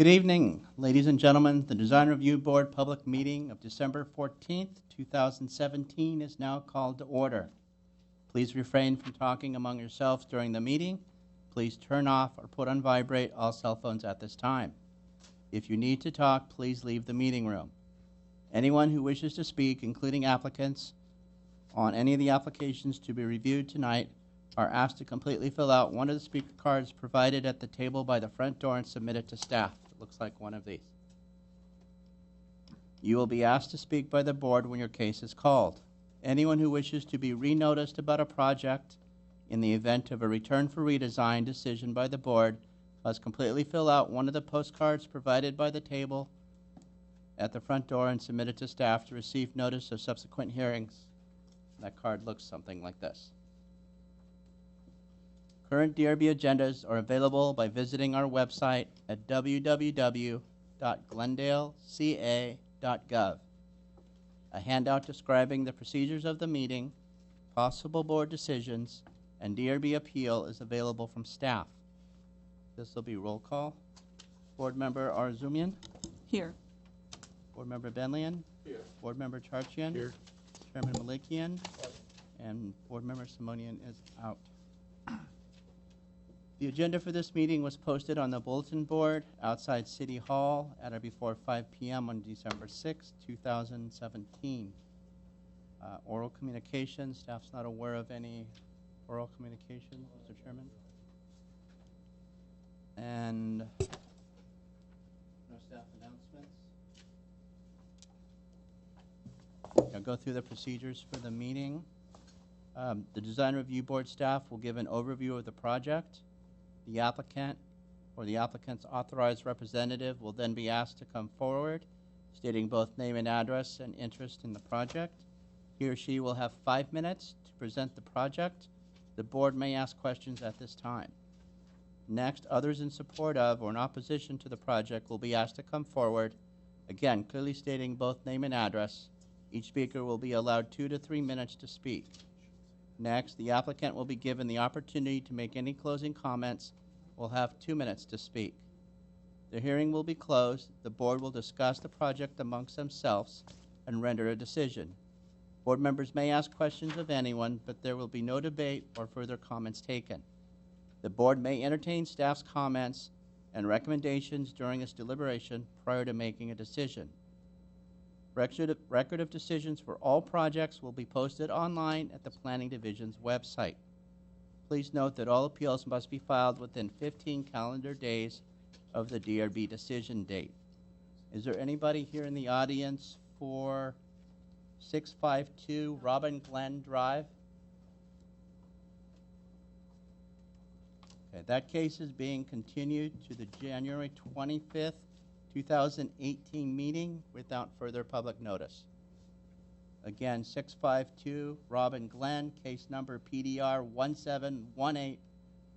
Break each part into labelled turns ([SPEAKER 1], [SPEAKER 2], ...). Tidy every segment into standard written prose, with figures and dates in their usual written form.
[SPEAKER 1] Good evening, ladies and gentlemen. The Design Review Board public meeting of December 14th, 2017 is now called to order. Please refrain from talking among yourselves during the meeting. Please turn off or put on vibrate all cell phones at this time. If you need to talk, please leave the meeting room. Anyone who wishes to speak, including applicants, on any of the applications to be reviewed tonight are asked to completely fill out one of the speaker cards provided at the table by the front door and submit it to staff. It looks like one of these. You will be asked to speak by the board when your case is called. Anyone who wishes to be renoticed about a project in the event of a return for redesign decision by the board must completely fill out one of the postcards provided by the table at the front door and submit it to staff to receive notice of subsequent hearings. That card looks something like this. Current DRB agendas are available by visiting our website at www.glendaleca.gov. A handout describing the procedures of the meeting, possible board decisions, and DRB appeal is available from staff. This will be roll call. Board Member Arzumian?
[SPEAKER 2] Here.
[SPEAKER 1] Board Member Benlian? Here. Board Member Charchian? Here. Chairman Malikian? And Board Member Simonian is out. The agenda for this meeting was posted on the bulletin board outside City Hall at or before 5 p.m. on December 6, 2017. Oral communication, staff's not aware of any oral communication, Mr. Chairman. And no staff announcements. I'll go through the procedures for the meeting. The Design Review Board staff will give an overview of the project. The applicant or the applicant's authorized representative will then be asked to come forward, stating both name and address and interest in the project. He or she will have 5 minutes to present the project. The board may ask questions at this time. Next, others in support of or in opposition to the project will be asked to come forward, again, clearly stating both name and address. Each speaker will be allowed 2 to 3 minutes to speak. Next, the applicant will be given the opportunity to make any closing comments. Will have 2 minutes to speak. The hearing will be closed. The board will discuss the project amongst themselves and render a decision. Board members may ask questions of anyone, but there will be no debate or further comments taken. The board may entertain staff's comments and recommendations during its deliberation prior to making a decision. Record of decisions for all projects will be posted online at the Planning Division's website. Please note that all appeals must be filed within 15 calendar days of the DRB decision date. Is there anybody here in the audience for 652 Robin Glen Drive? Okay, that case is being continued to the January 25th, 2018 meeting without further public notice. Again, 652 Robin Glen, case number PDR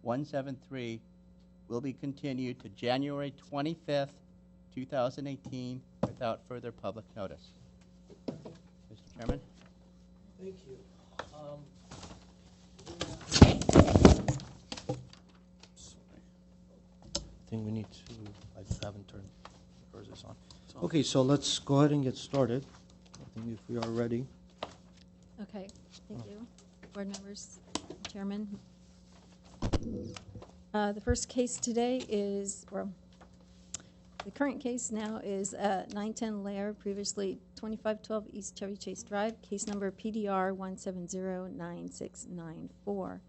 [SPEAKER 1] 1718173, will be continued to January 25th, 2018 without further public notice. Mr. Chairman?
[SPEAKER 3] Thank you. I think we need to, I haven't turned the cursors on. Okay, so let's go ahead and get started. I think if we are ready.
[SPEAKER 2] Okay, thank you. Board members, Chairman. The first case today is, or the current case now is 910 Lair, previously 2512 East Chevy Chase Drive, case number PDR 1709694.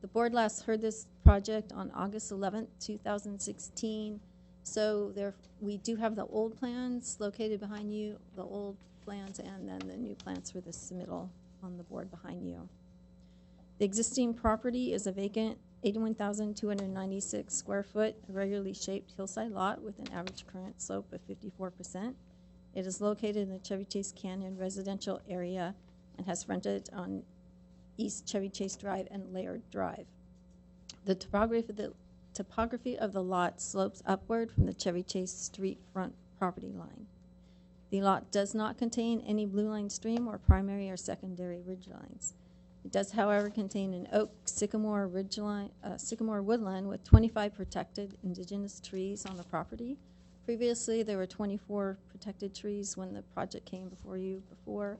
[SPEAKER 2] The board last heard this project on August 11th, 2016. So there, we do have the old plans located behind you, the old plans, and then the new plans for the submittal on the board behind you. The existing property is a vacant 81,296 square foot, irregularly shaped hillside lot with an average current slope of 54%. It is located in the Chevy Chase Canyon residential area and has frontage on East Chevy Chase Drive and Laird Drive. The topography of the lot slopes upward from the Chevy Chase Street front property line. The lot does not contain any blue line stream or primary or secondary ridge lines. It does, however, contain an oak sycamore woodland with 25 protected indigenous trees on the property Previously, there were 24 protected trees when the project came before you before.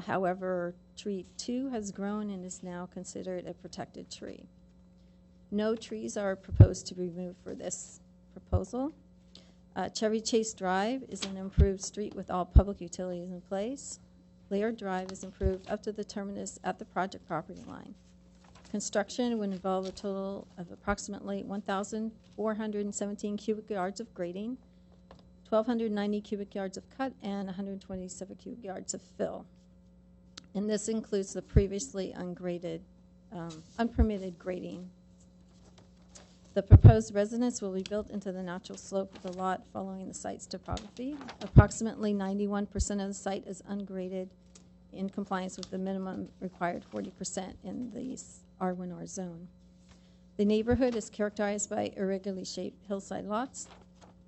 [SPEAKER 2] However, tree 2 has grown and is now considered a protected tree. No trees are proposed to be removed for this proposal. Chevy Chase Drive is an improved street with all public utilities in place. Laird Drive is improved up to the terminus at the project property line. Construction would involve a total of approximately 1,417 cubic yards of grading, 1,290 cubic yards of cut, and 127 cubic yards of fill. And this includes the previously ungraded, unpermitted grading. The proposed residence will be built into the natural slope of the lot following the site's topography. Approximately 91% of the site is ungraded in compliance with the minimum required 40% in the R1R zone. The neighborhood is characterized by irregularly shaped hillside lots.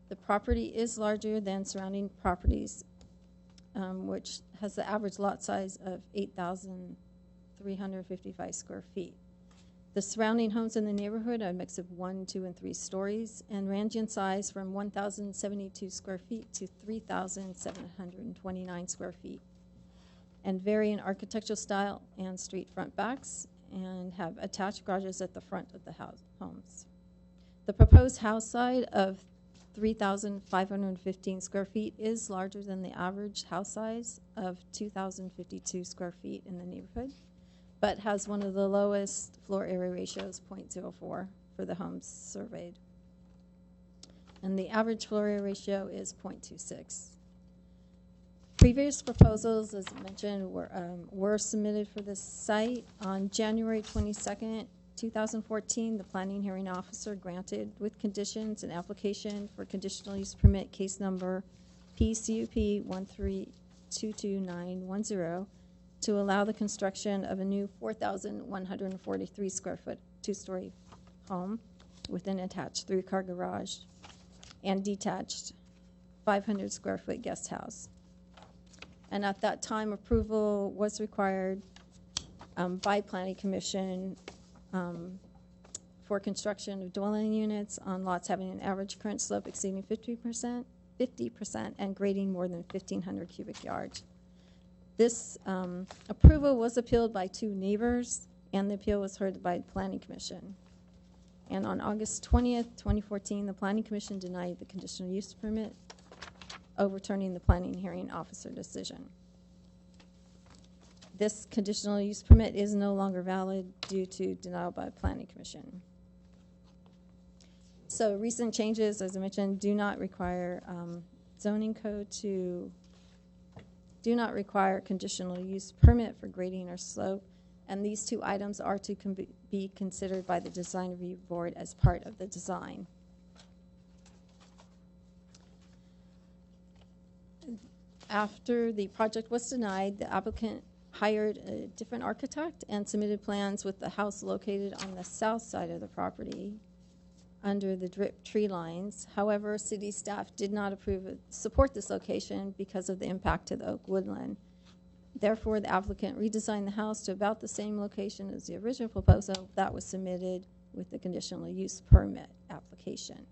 [SPEAKER 2] The property is larger than surrounding properties, which has the average lot size of 8,355 square feet. The surrounding homes in the neighborhood are a mix of 1, 2, and 3 stories and range in size from 1,072 square feet to 3,729 square feet, and vary in architectural style and street front backs, and have attached garages at the front of the homes. The proposed house side of 3,515 square feet is larger than the average house size of 2,052 square feet in the neighborhood, but has one of the lowest floor area ratios, 0.04, for the homes surveyed. And the average floor area ratio is 0.26. Previous proposals, as mentioned, were submitted for this site. On January 22nd, 2014, the planning hearing officer granted with conditions an application for conditional use permit case number PCUP 1322910 to allow the construction of a new 4,143 square foot 2-story home with an attached 3-car garage and detached 500 square foot guest house. And at that time, approval was required by Planning Commission for construction of dwelling units on lots having an average current slope exceeding 50% and grading more than 1,500 cubic yards. This approval was appealed by 2 neighbors, and the appeal was heard by the Planning Commission. And on August 20th, 2014, the Planning Commission denied the conditional use permit, overturning the planning hearing officer decision. This conditional use permit is no longer valid due to denial by the Planning Commission. So recent changes, as I mentioned, do not require zoning code do not require conditional use permit for grading or slope, and these 2 items are to be considered by the design review board as part of the design. After the project was denied, the applicant hired a different architect and submitted plans with the house located on the south side of the property under the drip tree lines. However, city staff did not support this location because of the impact to the oak woodland. Therefore, the applicant redesigned the house to about the same location as the original proposal that was submitted with the conditional use permit application.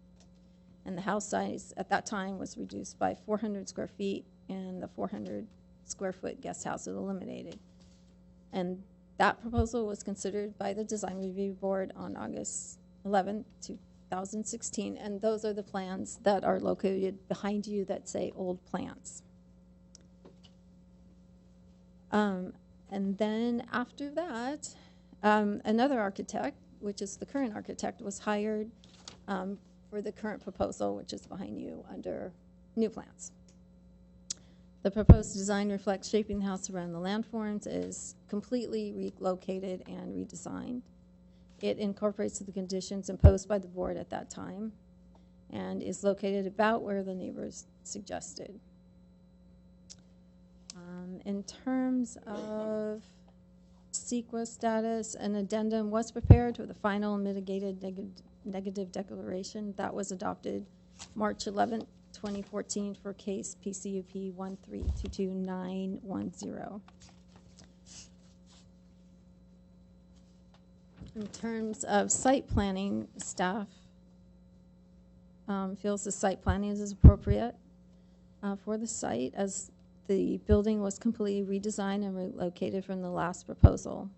[SPEAKER 2] And the house size at that time was reduced by 400 square feet, and the 400 square foot guest house was eliminated. And that proposal was considered by the design review board on August 11th, 2016, and those are the plans that are located behind you that say old plans. And then after that, another architect, which is the current architect, was hired for the current proposal, which is behind you under new plans. The proposed design reflects shaping the house around the landforms, is completely relocated and redesigned. It incorporates the conditions imposed by the board at that time and is located about where the neighbors suggested. In terms of CEQA status, an addendum was prepared for the final mitigated negative declaration that was adopted March 11th, 2014 for case PCUP 1322910. In terms of site planning, staff feels the site planning is appropriate for the site, as the building was completely redesigned and relocated from the last proposal.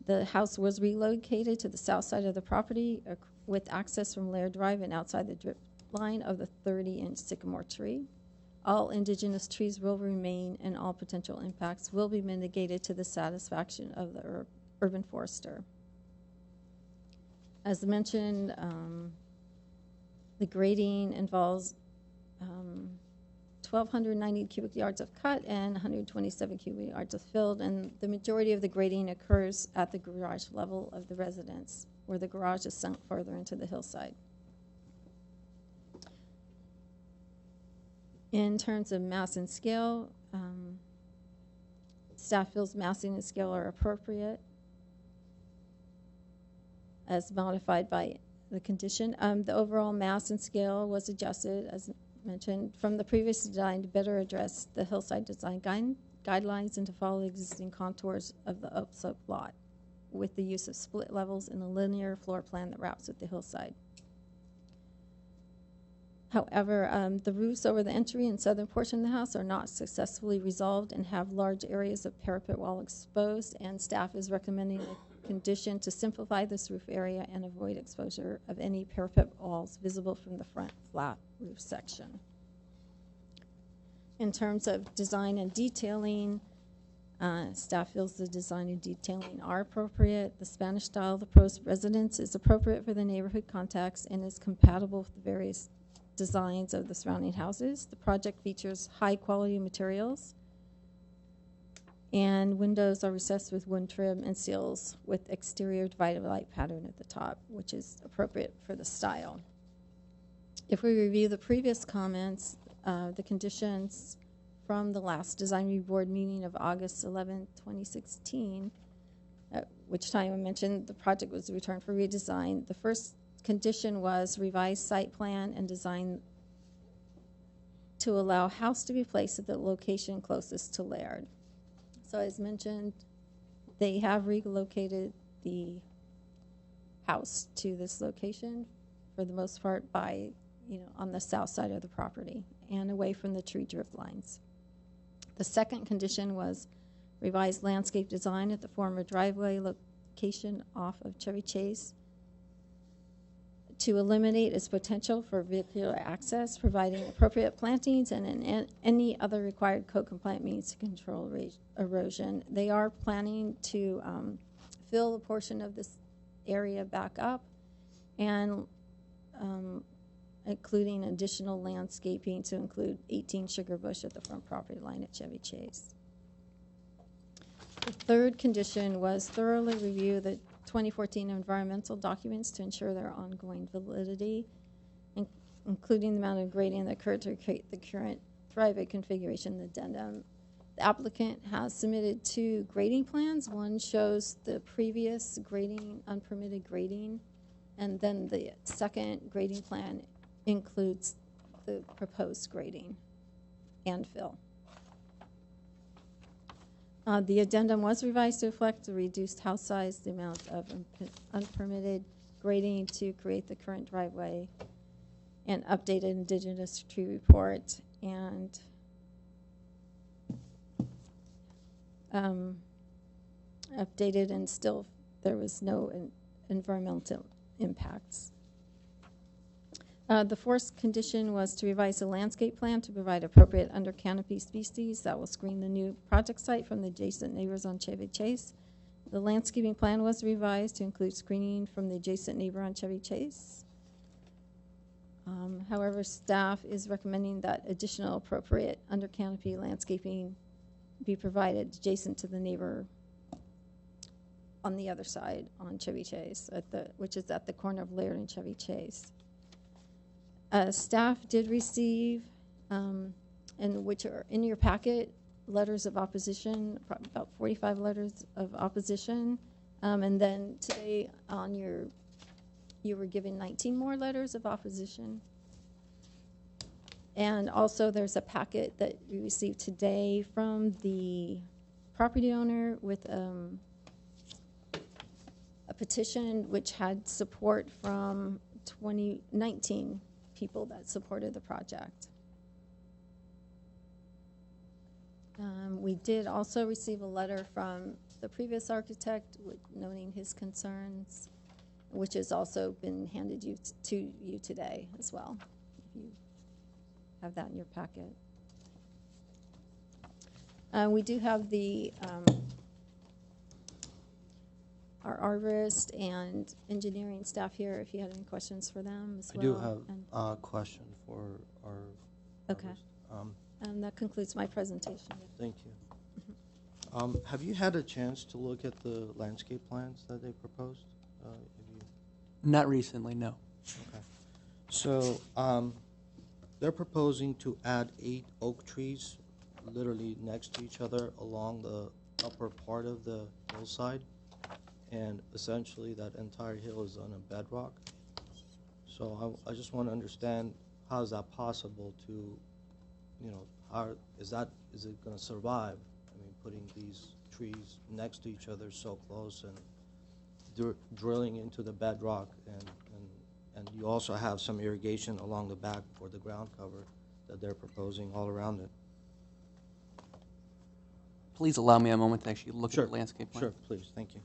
[SPEAKER 2] The house was relocated to the south side of the property with access from Laird Drive and outside the drip line of the 30-inch sycamore tree. All indigenous trees will remain and all potential impacts will be mitigated to the satisfaction of the urban forester. As mentioned, the grading involves 1,290 cubic yards of cut and 127 cubic yards of filled, and the majority of the grading occurs at the garage level of the residence, where the garage is sunk further into the hillside. In terms of mass and scale, staff feels massing and scale are appropriate as modified by the condition. The overall mass and scale was adjusted, as mentioned, from the previous design to better address the hillside design guidelines and to follow the existing contours of the upslope lot with the use of split levels in a linear floor plan that wraps with the hillside. However, the roofs over the entry and southern portion of the house are not successfully resolved and have large areas of parapet wall exposed, and staff is recommending a condition to simplify this roof area and avoid exposure of any parapet walls visible from the front flat roof section. In terms of design and detailing, staff feels the design and detailing are appropriate. The Spanish style of the proposed residence is appropriate for the neighborhood context and is compatible with the various designs of the surrounding houses. The project features high quality materials, and windows are recessed with wood trim and seals with exterior divided light pattern at the top, which is appropriate for the style. If we review the previous comments, the conditions from the last design review board meeting of August 11, 2016, at which time I mentioned the project was returned for redesign, the first condition was revised site plan and design to allow house to be placed at the location closest to Laird. So as mentioned, they have relocated the house to this location for the most part by, on the south side of the property and away from the tree drift lines. The second condition was revised landscape design at the former driveway location off of Chevy Chase to eliminate its potential for vehicular access, providing appropriate plantings and any other required code-compliant means to control erosion. They are planning to fill a portion of this area back up and including additional landscaping to include 18 sugar bush at the front property line at Chevy Chase. The third condition was thoroughly review the 2014 environmental documents to ensure their ongoing validity, including the amount of grading that occurred to create the current driveway configuration addendum. The applicant has submitted 2 grading plans. One shows the previous grading, unpermitted grading, and then the second grading plan includes the proposed grading and fill. The addendum was revised to reflect the reduced house size, the amount of unpermitted grading to create the current driveway, and updated indigenous tree report, and updated, and still there was no environmental impacts. The fourth condition was to revise the landscape plan to provide appropriate under canopy species that will screen the new project site from the adjacent neighbors on Chevy Chase. The landscaping plan was revised to include screening from the adjacent neighbor on Chevy Chase. However, staff is recommending that additional appropriate under canopy landscaping be provided adjacent to the neighbor on the other side on Chevy Chase, which is at the corner of Laird and Chevy Chase. Staff did receive, and which are in your packet, letters of opposition, about 45 letters of opposition, and then today on you were given 19 more letters of opposition. And also there's a packet that we received today from the property owner with a petition which had support from 19 people that supported the project. We did also receive a letter from the previous architect noting his concerns, which has also been handed to you today as well. If you have that in your packet. We do have the our arborist and engineering staff here if you had any questions for them as well.
[SPEAKER 3] I do have a question for our
[SPEAKER 2] Okay.
[SPEAKER 3] arborist.
[SPEAKER 2] And that concludes my presentation.
[SPEAKER 3] Thank you. Have you had a chance to look at the landscape plans that they proposed? Have you?
[SPEAKER 4] Not recently, no.
[SPEAKER 3] Okay. So they're proposing to add 8 oak trees literally next to each other along the upper part of the hillside. And essentially that entire hill is on a bedrock. So I just want to understand, how is that possible to, you know, how is it going to survive? I mean, putting these trees next to each other so close and drilling into the bedrock, and you also have some irrigation along the back for the ground cover that they're proposing all around it.
[SPEAKER 4] Please allow me a moment to actually look
[SPEAKER 3] Sure.
[SPEAKER 4] at the landscape plan.
[SPEAKER 3] Sure, please, thank you.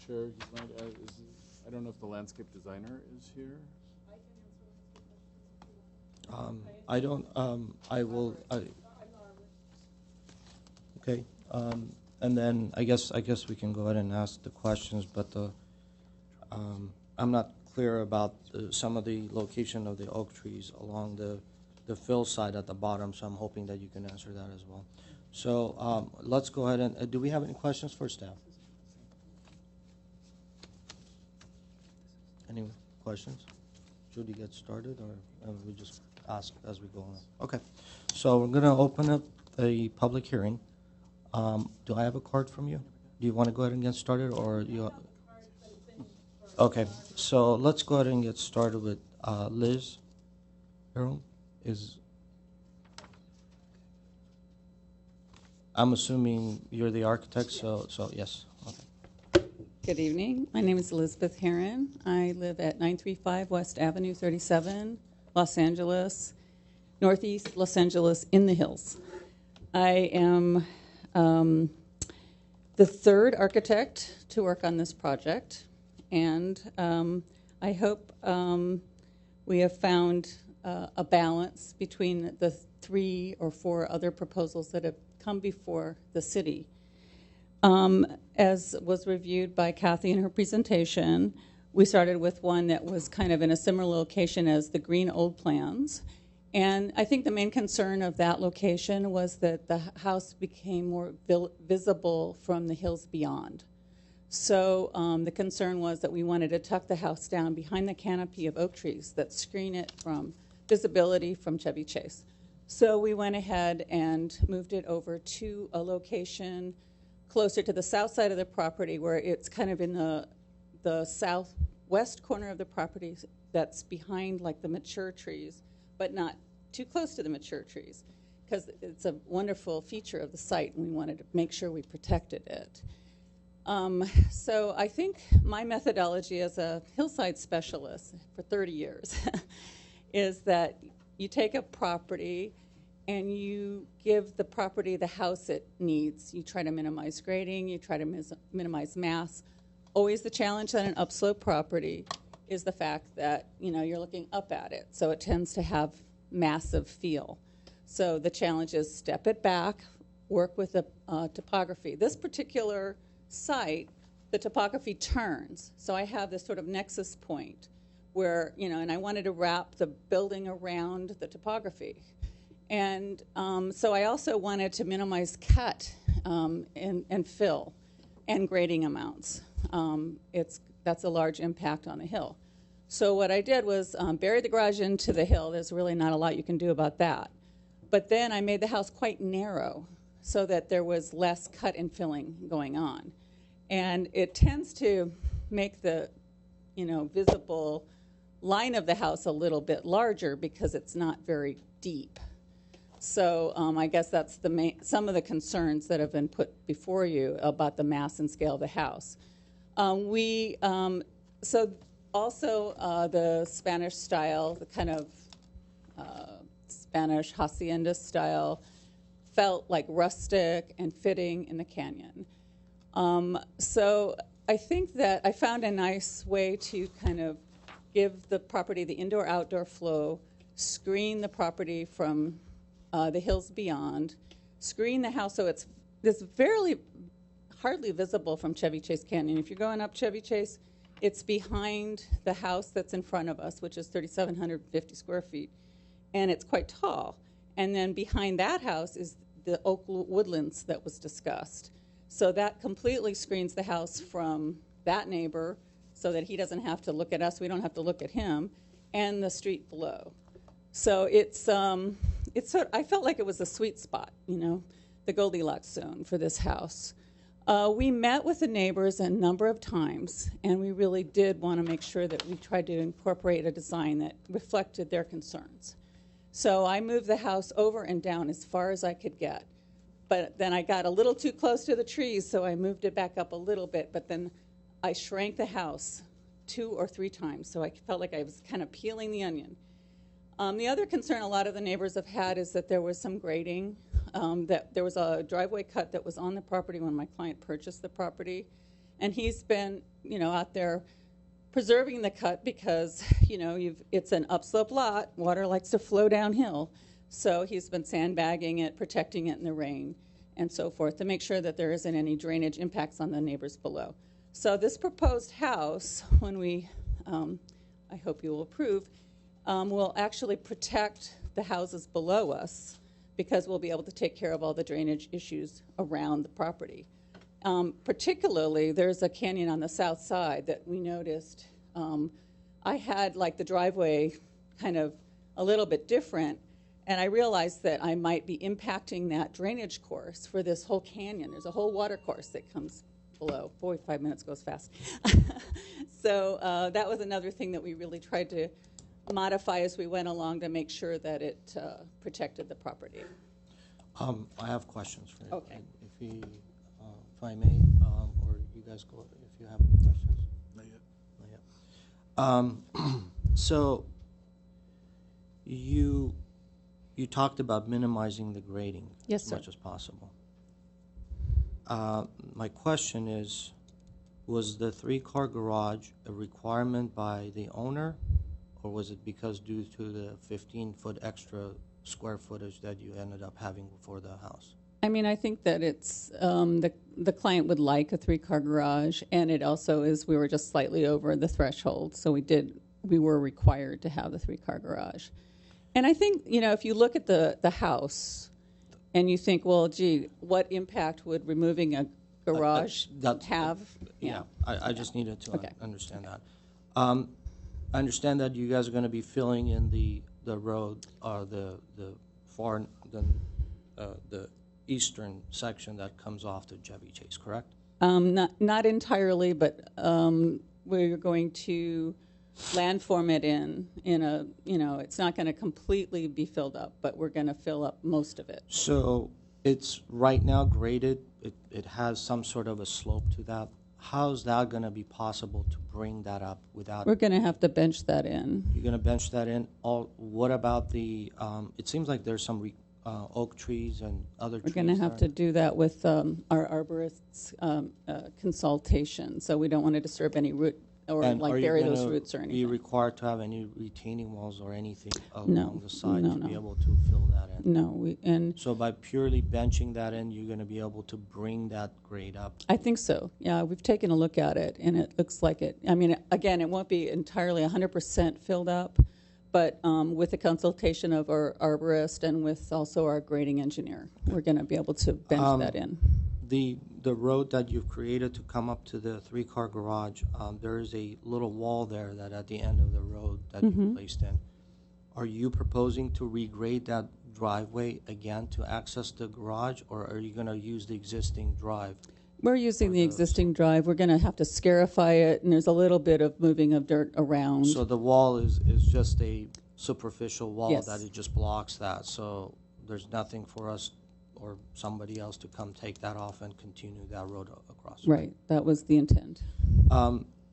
[SPEAKER 5] Chair, I don't know if the landscape designer is here.
[SPEAKER 3] I don't, I will, okay, and then I guess we can go ahead and ask the questions, but I'm not clear about some of the location of the oak trees along the fill side at the bottom, so I'm hoping that you can answer that as well. So let's go ahead and, do we have any questions for staff? Any questions? Should we get started, or we just ask as we go on? Okay, so we're going to open up a public hearing. Do I have a card from you? Do you want to go ahead and get started, or you? Okay, so let's go ahead and get started with Liz. Harold is. I'm assuming you're the architect, so yes. Okay.
[SPEAKER 6] Good evening. My name is Elizabeth Heron. I live at 935 West Avenue 37, Los Angeles, Northeast Los Angeles in the hills. I am the third architect to work on this project, and I hope we have found a balance between the 3 or 4 other proposals that have come before the city. As was reviewed by Kathy in her presentation, we started with one that was kind of in a similar location as the green old plans. And I think the main concern of that location was that the house became more visible from the hills beyond. So the concern was that we wanted to tuck the house down behind the canopy of oak trees that screen it from visibility from Chevy Chase. So we went ahead and moved it over to a location closer to the south side of the property, where it's kind of in the southwest corner of the property that's behind like the mature trees, but not too close to the mature trees, because it's a wonderful feature of the site, and we wanted to make sure we protected it. So I think my methodology as a hillside specialist for 30 years is that you take a property and you give the property the house it needs. You try to minimize grading, you try to minimize mass. Always the challenge on an upslope property is the fact that, you know, you're looking up at it, so it tends to have massive feel. So the challenge is step it back, work with the topography. This particular site, the topography turns, so I have this sort of nexus point where, you know, and I wanted to wrap the building around the topography. And so I also wanted to minimize cut and fill and grading amounts. That's a large impact on the hill. So what I did was bury the garage into the hill. There's really not a lot you can do about that. But then I made the house quite narrow so that there was less cut and filling going on. And it tends to make the, visible line of the house a little bit larger because it's not very deep. So I guess that's some of the concerns that have been put before you about the mass and scale of the house. So also the Spanish style, the kind of Spanish hacienda style, felt like rustic and fitting in the canyon. So I think that I found a nice way to kind of give the property the indoor-outdoor flow, screen the property from the hills beyond, screen the house so it's hardly visible from Chevy Chase Canyon. If you're going up Chevy Chase, it's behind the house that's in front of us, which is 3,750 square feet, and it's quite tall. And then behind that house is the oak woodlands that was discussed. So that completely screens the house from that neighbor so that he doesn't have to look at us, we don't have to look at him, and the street below. So I felt like it was a sweet spot, the Goldilocks zone for this house. We met with the neighbors a number of times, and we really did want to make sure that we tried to incorporate a design that reflected their concerns. So I moved the house over and down as far as I could get. But then I got a little too close to the trees, so I moved it back up a little bit, but then I shrank the house 2 or 3 times, so I felt like I was kind of peeling the onion. The other concern a lot of the neighbors have had is that there was some grading, that there was a driveway cut that was on the property when my client purchased the property, and he's been, out there preserving the cut because, it's an upslope lot, water likes to flow downhill, so he's been sandbagging it, protecting it in the rain, and so forth to make sure that there isn't any drainage impacts on the neighbors below. So this proposed house, when we, I hope you will approve, will actually protect the houses below us because we'll be able to take care of all the drainage issues around the property. Particularly, there's a canyon on the south side that we noticed. I had like the driveway kind of a little bit different, and I realized that I might be impacting that drainage course for this whole canyon. There's a whole water course that comes below. Boy, 5 minutes goes fast. So that was another thing that we really tried to modify as we went along to make sure that it protected the property.
[SPEAKER 3] I have questions for you.
[SPEAKER 6] Okay.
[SPEAKER 3] If I may, or you guys go if you have any questions.
[SPEAKER 5] Not yet.
[SPEAKER 3] Not yet. So you talked about minimizing the grading
[SPEAKER 6] Yes,
[SPEAKER 3] as
[SPEAKER 6] sir.
[SPEAKER 3] much as possible. My question is, was the 3-car garage a requirement by the owner, or was it because due to the 15-foot extra square footage that you ended up having for the house?
[SPEAKER 6] I mean, I think that it's the client would like a 3-car garage, and it also is we were just slightly over the threshold, so we were required to have the 3-car garage. And I think if you look at the house, and you think, well, gee, what impact would removing a garage have?
[SPEAKER 3] Yeah, I just needed to
[SPEAKER 6] Okay.
[SPEAKER 3] understand that. I understand that you guys are going to be filling in the road, the eastern section that comes off to Chevy Chase, correct?
[SPEAKER 6] Not entirely, but we're going to landform it in a, it's not going to completely be filled up, but we're going to fill up most of it.
[SPEAKER 3] So it's right now graded. It has some sort of a slope to that. How's that going to be possible to bring that up without?
[SPEAKER 6] We're going to have to bench that in.
[SPEAKER 3] You're going to bench that in. What about the? It seems like there's some oak trees and other trees.
[SPEAKER 6] We're going to have to do that with our arborist's consultation, so we don't want to disturb any root or
[SPEAKER 3] And
[SPEAKER 6] like
[SPEAKER 3] are you
[SPEAKER 6] bury those
[SPEAKER 3] gonna
[SPEAKER 6] roots or
[SPEAKER 3] be
[SPEAKER 6] anything.
[SPEAKER 3] required to have any retaining walls or anything
[SPEAKER 6] No,
[SPEAKER 3] along the side
[SPEAKER 6] no,
[SPEAKER 3] to be
[SPEAKER 6] no.
[SPEAKER 3] able to fill that in?
[SPEAKER 6] No, and
[SPEAKER 3] So by purely benching that in, you're going to be able to bring that grade up?
[SPEAKER 6] I think so. Yeah, we've taken a look at it, and it looks like it. I mean, again, it won't be entirely 100% filled up, but with the consultation of our arborist and with also our grading engineer, we're going to be able to bench that in.
[SPEAKER 3] The road that you've created to come up to the three-car garage, there is a little wall there that at the end of the road that you placed in. Are you proposing to regrade that driveway again to access the garage, or are you going to use the existing drive?
[SPEAKER 6] We're using the existing drive. We're going to have to scarify it, and there's a little bit of moving of dirt around.
[SPEAKER 3] So the wall is just a superficial wall
[SPEAKER 6] Yes.
[SPEAKER 3] that it just blocks that, so there's nothing for us or somebody else to come take that off and continue that road across.
[SPEAKER 6] Right, that was the intent.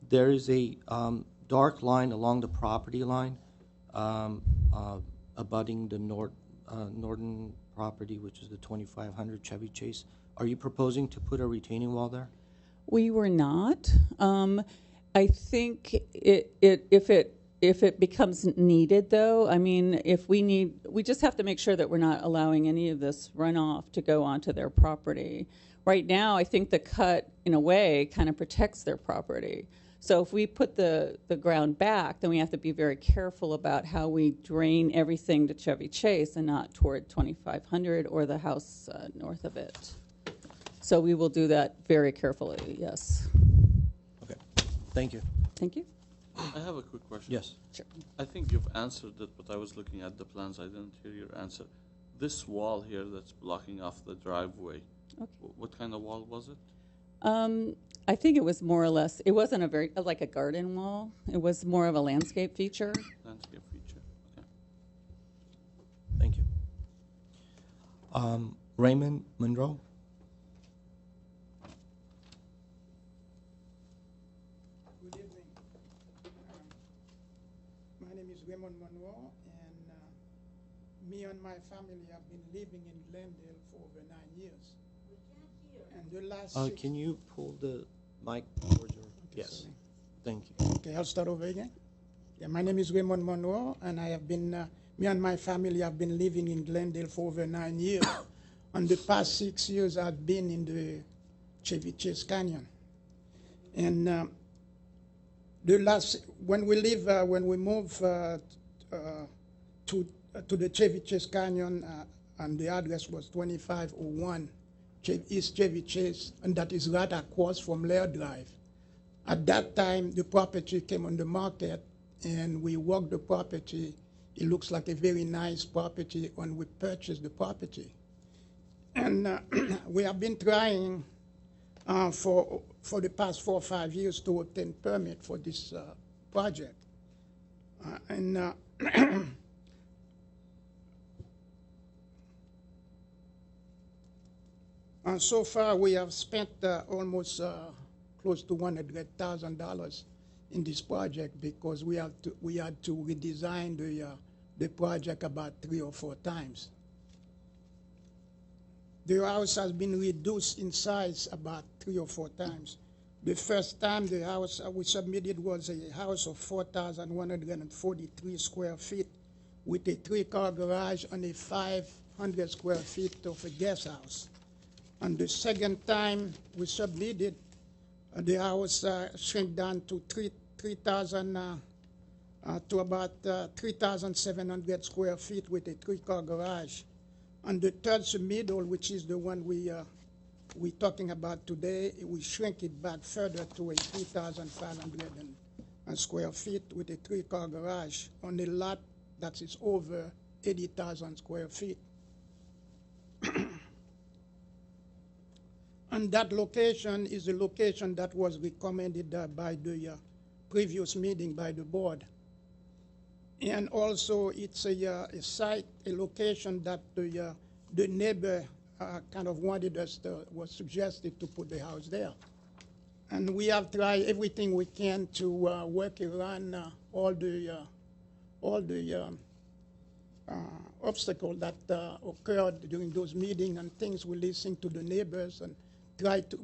[SPEAKER 3] There is a dark line along the property line abutting the Norton property, which is the 2500 Chevy Chase. Are you proposing to put a retaining wall there?
[SPEAKER 6] We were not. I think if it becomes needed, though, I mean, we just have to make sure that we're not allowing any of this runoff to go onto their property. Right now, I think the cut, in a way, kind of protects their property. So if we put the ground back, then we have to be very careful about how we drain everything to Chevy Chase and not toward 2500 or the house north of it. So we will do that very carefully, yes.
[SPEAKER 3] Okay, thank you.
[SPEAKER 6] Thank you.
[SPEAKER 7] I have a quick question.
[SPEAKER 3] Yes.
[SPEAKER 6] Sure.
[SPEAKER 7] I think you've answered it, but I was looking at the plans. I didn't hear your answer. This wall here that's blocking off the driveway,
[SPEAKER 6] Okay.
[SPEAKER 7] what kind of wall was it?
[SPEAKER 6] I think it was more or less, it wasn't like a garden wall. It was more of a landscape feature.
[SPEAKER 7] Landscape feature. Okay.
[SPEAKER 3] Thank you. Raymond Monroe?
[SPEAKER 8] Good evening. My name is Raymond Monroe, and me and my family have been living in Glendale for over 9 years. And the last
[SPEAKER 3] Can you pull the mic towards your... Yes,
[SPEAKER 8] sorry.
[SPEAKER 3] thank you.
[SPEAKER 8] Okay, I'll start over again. Yeah, my name is Raymond Monroe, and I have been, me and my family have been living in Glendale for over 9 years. And the past 6 years, I've been in the Chevy Chase Canyon. And when we moved to the Chevy Chase Canyon, and the address was 2501 East Chevy Chase, and that is right across from Lair Drive. At that time, the property came on the market, and we walked the property. It looks like a very nice property when we purchased the property. And we have been trying for the past 4 or 5 years to obtain permit for this project. So far, we have spent almost close to $100,000 in this project because we had to redesign the project about 3 or 4 times. The house has been reduced in size about 3 or 4 times. The first time the house we submitted was a house of 4,143 square feet with a 3-car garage and a 500 square feet of a guest house. And the second time we submitted, the house shrink down to 3,000 to about 3,700 square feet with a 3-car garage. And the third submittal, which is the one we're talking about today, we shrink it back further to a 3,500 square feet with a 3-car garage on a lot that is over 80,000 square feet. And that location is a location that was recommended by the previous meeting by the board. And also, it's a site, a location that the neighbor kind of wanted us to, was suggested to put the house there. And we have tried everything we can to work around all the obstacles that occurred during those meetings and things we listened to the neighbors and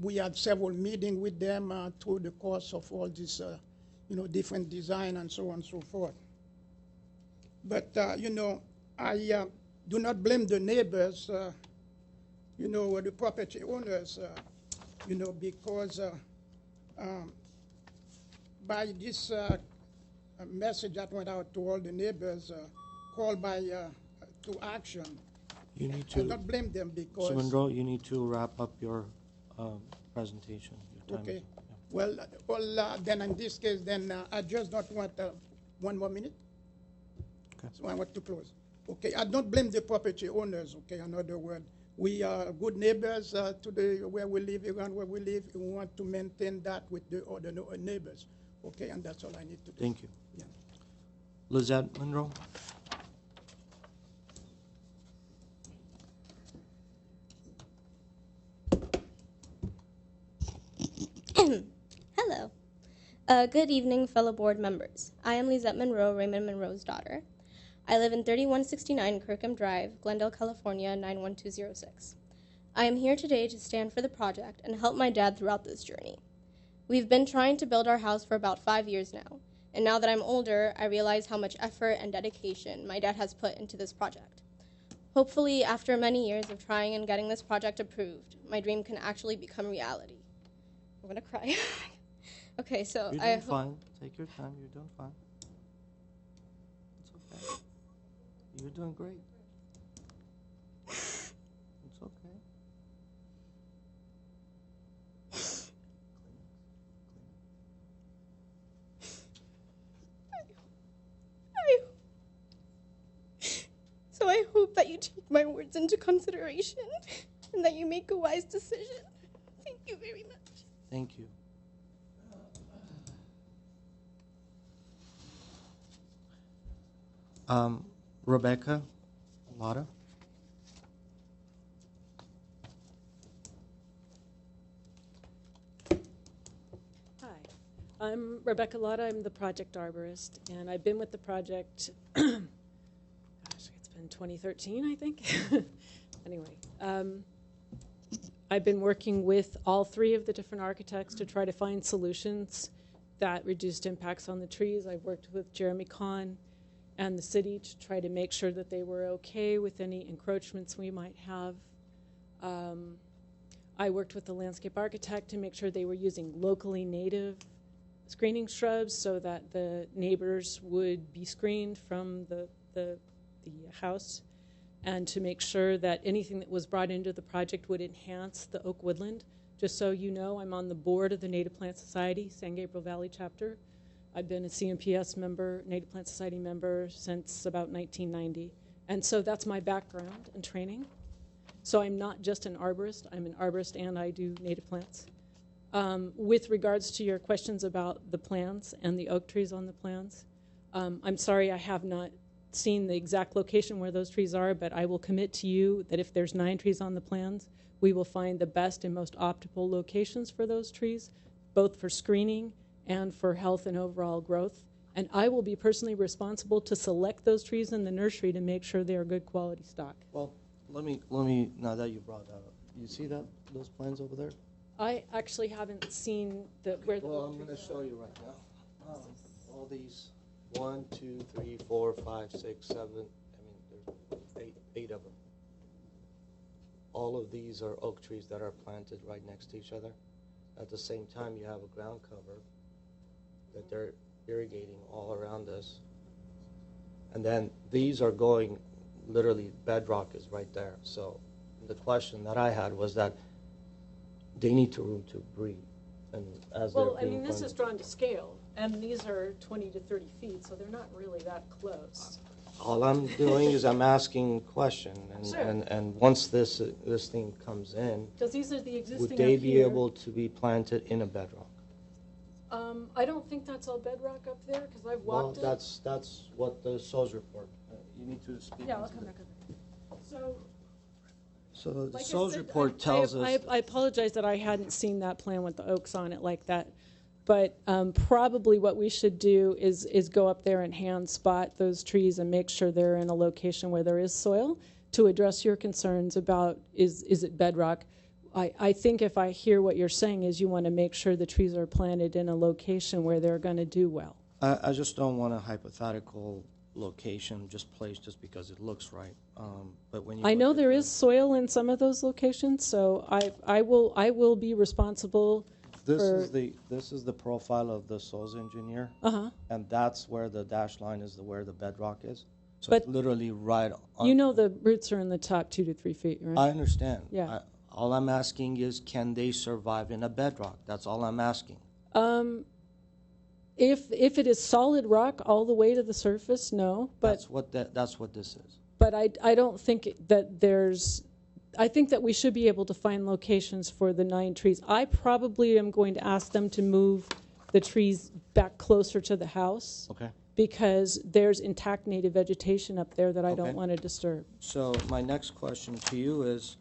[SPEAKER 8] we had several meetings with them through the course of all this, different design and so on and so forth. But, I do not blame the neighbors, the property owners, because by this message that went out to all the neighbors, called by to action,
[SPEAKER 3] You need
[SPEAKER 8] I
[SPEAKER 3] to,
[SPEAKER 8] do not blame them because...
[SPEAKER 3] Mr. Monroe, you need to wrap up your presentation. Your time
[SPEAKER 8] Okay.
[SPEAKER 3] is up. Yeah.
[SPEAKER 8] Well, then in this case, then I just don't want one more minute.
[SPEAKER 3] Okay.
[SPEAKER 8] So I want to close. Okay, I don't blame the property owners, okay, another word. We are good neighbors to where we live, around where we live. We want to maintain that with the other neighbors, okay, and that's all I need to do.
[SPEAKER 3] Thank you.
[SPEAKER 8] Yeah.
[SPEAKER 3] Lizette Monroe?
[SPEAKER 9] Hello. Good evening, fellow board members. I am Lizette Monroe, Raymond Monroe's daughter. I live in 3169 Kirkham Drive, Glendale, California, 91206. I am here today to stand for the project and help my dad throughout this journey. We've been trying to build our house for about 5 years now, and now that I'm older, I realize how much effort and dedication my dad has put into this project. Hopefully, after many years of trying and getting this project approved, my dream can actually become reality. I'm gonna cry. Okay, so
[SPEAKER 3] You're doing fine. Take your time. You're doing fine. It's okay. You're doing great. It's okay.
[SPEAKER 9] So I hope that you take my words into consideration and that you make a wise decision. Thank you very much.
[SPEAKER 3] Thank you. Rebecca Lotta?
[SPEAKER 10] Hi, I'm Rebecca Lotta. I'm the project arborist, and I've been with the project, gosh, it's been 2013, I think. Anyway, I've been working with all three of the different architects to try to find solutions that reduced impacts on the trees. I've worked with Jeremy Kahn and the city to try to make sure that they were okay with any encroachments we might have. I worked with the landscape architect to make sure they were using locally native screening shrubs so that the neighbors would be screened from the house, and to make sure that anything that was brought into the project would enhance the oak woodland. Just so you know, I'm on the board of the Native Plant Society, San Gabriel Valley chapter. I've been a CMPS member, Native Plant Society member, since about 1990. And so that's my background and training. So I'm not just an arborist, I'm an arborist and I do native plants. With regards to your questions about the plans and the oak trees on the plans, I'm sorry I have not seen the exact location where those trees are, but I will commit to you that if there's 9 trees on the plans, we will find the best and most optimal locations for those trees, both for screening and for health and overall growth. And I will be personally responsible to select those trees in the nursery to make sure they are good quality stock.
[SPEAKER 3] Well, let me, now that you brought that up, you see those plans over there?
[SPEAKER 10] I actually haven't seen where the
[SPEAKER 3] Well,
[SPEAKER 10] oak
[SPEAKER 3] I'm going to
[SPEAKER 10] trees
[SPEAKER 3] show
[SPEAKER 10] are.
[SPEAKER 3] you right now. All these, 1, 2, 3, 4, 5, 6, 7, there's eight of them. All of these are oak trees that are planted right next to each other. At the same time, you have a ground cover that they're irrigating all around us. And then these are going, literally, bedrock is right there. So the question that I had was that they need room to breathe. And as
[SPEAKER 10] Well,
[SPEAKER 3] they're
[SPEAKER 10] I
[SPEAKER 3] being
[SPEAKER 10] mean, this
[SPEAKER 3] planted-
[SPEAKER 10] is drawn to scale, and these are 20 to 30 feet, so they're not really that close.
[SPEAKER 3] All I'm doing is I'm asking a question,
[SPEAKER 10] Sure.
[SPEAKER 3] and once this thing comes in,
[SPEAKER 10] Because these are the existing
[SPEAKER 3] would they
[SPEAKER 10] up
[SPEAKER 3] be
[SPEAKER 10] here.
[SPEAKER 3] able to be planted in a bedrock?
[SPEAKER 10] I don't think that's all bedrock up there, because I've
[SPEAKER 3] Well,
[SPEAKER 10] walked it.
[SPEAKER 3] that's what the SOS report. You need to speak.
[SPEAKER 10] Yeah, I'll
[SPEAKER 3] into
[SPEAKER 10] come
[SPEAKER 3] that.
[SPEAKER 10] back up. So,
[SPEAKER 3] So the
[SPEAKER 10] like I
[SPEAKER 3] SOS
[SPEAKER 10] said,
[SPEAKER 3] report tells us.
[SPEAKER 10] I apologize that I hadn't seen that plan with the oaks on it like that. But probably what we should do is go up there and hand spot those trees and make sure they're in a location where there is soil to address your concerns about is it bedrock. I think if I hear what you're saying is you want to make sure the trees are planted in a location where they're going to do well.
[SPEAKER 3] I just don't want a hypothetical location just placed just because it looks right. But when you
[SPEAKER 10] I
[SPEAKER 3] look
[SPEAKER 10] know
[SPEAKER 3] at
[SPEAKER 10] there
[SPEAKER 3] the-
[SPEAKER 10] is soil in some of those locations, so I will be responsible.
[SPEAKER 3] This is the profile of the SOS engineer, and that's where the dash line is where the bedrock is. So
[SPEAKER 10] But
[SPEAKER 3] it's literally right on.
[SPEAKER 10] You know the roots are in the top 2 to 3 feet, right?
[SPEAKER 3] I understand.
[SPEAKER 10] Yeah.
[SPEAKER 3] All I'm asking is, can they survive in a bedrock? That's all I'm asking.
[SPEAKER 10] If it is solid rock all the way to the surface, no. But
[SPEAKER 3] That's what this is.
[SPEAKER 10] But I don't think that there's. I think that we should be able to find locations for the 9 trees. I probably am going to ask them to move the trees back closer to the house.
[SPEAKER 3] Okay.
[SPEAKER 10] Because there's intact native vegetation up there that I
[SPEAKER 3] Okay.
[SPEAKER 10] don't want to disturb.
[SPEAKER 3] So my next question to you is,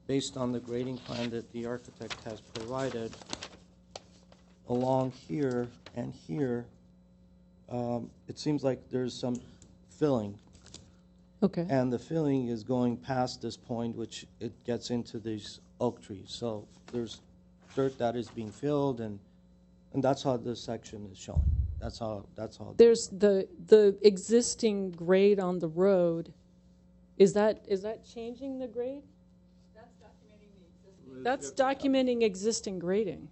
[SPEAKER 3] based on the grading plan that the architect has provided, along here and here, it seems like there's some filling.
[SPEAKER 10] Okay.
[SPEAKER 3] And the filling is going past this point, which it gets into these oak trees. So there's dirt that is being filled, and that's how this section is showing. That's how.
[SPEAKER 10] There's the existing grade on the road. Is that changing the grade? That's documenting existing grading.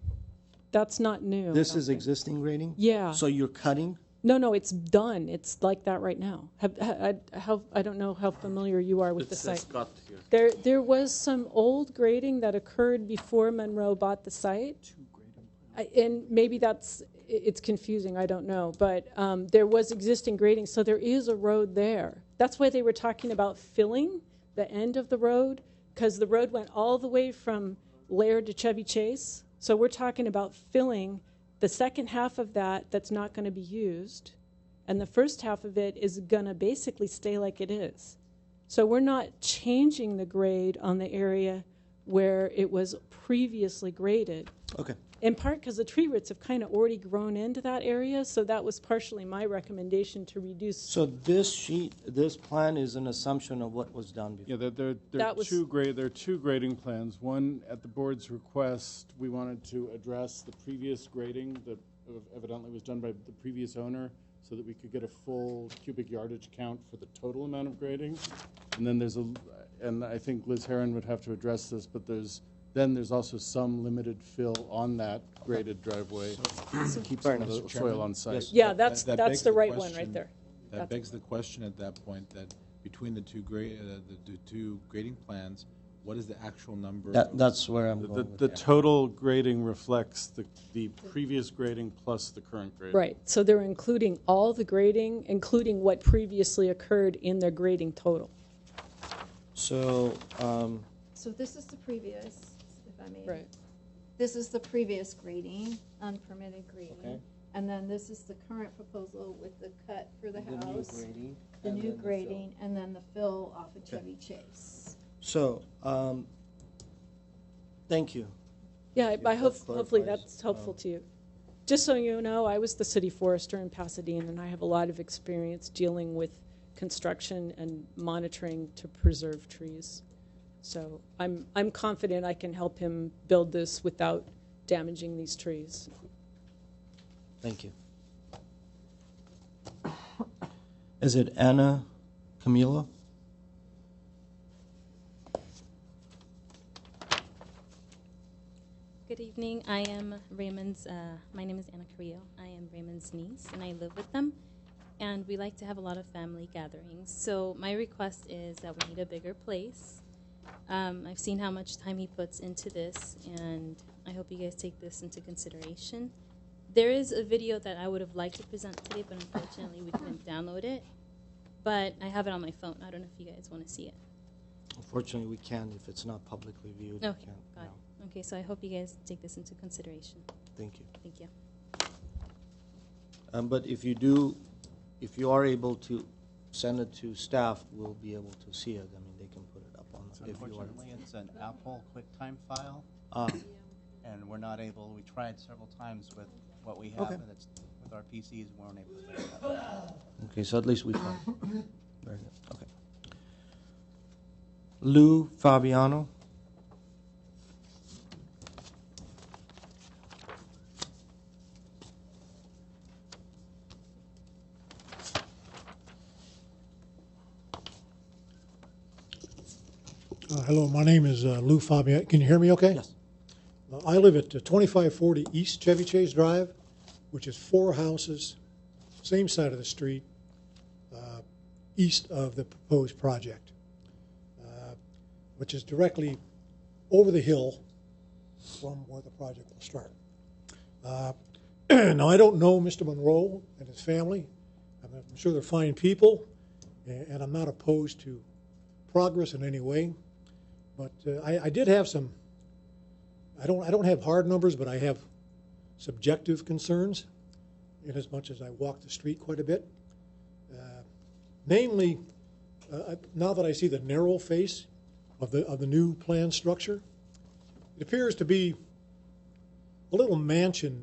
[SPEAKER 10] That's not new.
[SPEAKER 3] This is existing grading?
[SPEAKER 10] Yeah.
[SPEAKER 3] So you're cutting?
[SPEAKER 10] No, it's done. It's like that right now. I don't know how familiar you are with the site.
[SPEAKER 7] It's cut here.
[SPEAKER 10] There was some old grading that occurred before Monroe bought the site. And maybe it's confusing, I don't know. But there was existing grading, so there is a road there. That's why they were talking about filling the end of the road, because the road went all the way from Laird to Chevy Chase. So we're talking about filling the second half of that's not going to be used, and the first half of it is going to basically stay like it is. So we're not changing the grade on the area where it was previously graded.
[SPEAKER 3] Okay.
[SPEAKER 10] In part because the tree roots have kind of already grown into that area, so that was partially my recommendation to reduce.
[SPEAKER 3] So this plan is an assumption of what was done before.
[SPEAKER 5] Yeah, there are two grading plans. One, at the board's request, we wanted to address the previous grading that evidently was done by the previous owner so that we could get a full cubic yardage count for the total amount of grading. And then and I think Liz Heron would have to address this, but there's also some limited fill on that graded driveway to keep some of the soil on site.
[SPEAKER 3] Yes.
[SPEAKER 10] Yeah, that's
[SPEAKER 11] begs
[SPEAKER 10] the right one
[SPEAKER 11] question-
[SPEAKER 10] right there.
[SPEAKER 11] That begs the question at that point that between the two grading plans, what is the actual number?
[SPEAKER 3] That's where I'm going with
[SPEAKER 5] The
[SPEAKER 3] that.
[SPEAKER 5] total grading reflects the previous grading plus the current grading.
[SPEAKER 10] Right, so they're including all the grading, including what previously occurred in their grading total.
[SPEAKER 3] So,
[SPEAKER 2] So this is the previous, if I may.
[SPEAKER 10] Right.
[SPEAKER 2] This is the previous grading, unpermitted grading.
[SPEAKER 3] Okay.
[SPEAKER 2] And then this is the current proposal with the cut for the
[SPEAKER 3] new
[SPEAKER 2] house.
[SPEAKER 3] grading,
[SPEAKER 2] The
[SPEAKER 3] and
[SPEAKER 2] new
[SPEAKER 3] then the
[SPEAKER 2] grading, and then the fill off of Chevy Chase.
[SPEAKER 3] so, thank you.
[SPEAKER 10] Yeah,
[SPEAKER 3] Thank you.
[SPEAKER 10] I hope,
[SPEAKER 3] That
[SPEAKER 10] hopefully
[SPEAKER 3] clarifies,
[SPEAKER 10] that's helpful to you. Just so you know, I was the city forester in Pasadena, and I have a lot of experience dealing with construction and monitoring to preserve trees. So I'm confident I can help him build this without damaging these trees.
[SPEAKER 3] Thank you. Is it Anna Camilo?
[SPEAKER 12] Good evening. I am Raymond's, my name is Anna Carrillo. I am Raymond's niece, and I live with them. And we like to have a lot of family gatherings. So my request is that we need a bigger place. I've seen how much time he puts into this, and I hope you guys take this into consideration. There is a video that I would have liked to present today, but unfortunately we couldn't download it. But I have it on my phone. I don't know if you guys want to see it.
[SPEAKER 3] Unfortunately, we can't if it's not publicly viewed. we
[SPEAKER 12] Okay,
[SPEAKER 3] can't,
[SPEAKER 12] got
[SPEAKER 3] no.
[SPEAKER 12] it. Okay, so I hope you guys take this into consideration.
[SPEAKER 3] Thank you.
[SPEAKER 12] Thank you.
[SPEAKER 3] But if you are able to send it to staff, we'll be able to see it. I mean, they can put it up on, if you are.
[SPEAKER 1] Unfortunately, it's an Apple QuickTime file, and we're not able, we tried several times with what we have,
[SPEAKER 3] Okay.
[SPEAKER 1] and it's, with our PCs, we weren't able to make it up.
[SPEAKER 3] Okay, so at least we tried. Very good, okay. Lou Fabiano?
[SPEAKER 13] Hello, my name is Lou Fabian. Can you hear me okay?
[SPEAKER 3] Yes.
[SPEAKER 13] I live at 2540 East Chevy Chase Drive, which is 4 houses, same side of the street, east of the proposed project, which is directly over the hill from where the project will start. Now, I don't know Mr. Monroe and his family. I'm sure they're fine people, and I'm not opposed to progress in any way. But I did have some. I don't have hard numbers, but I have subjective concerns, in as much as I walk the street quite a bit. Namely, now that I see the narrow face of the new plan structure, it appears to be a little mansionized.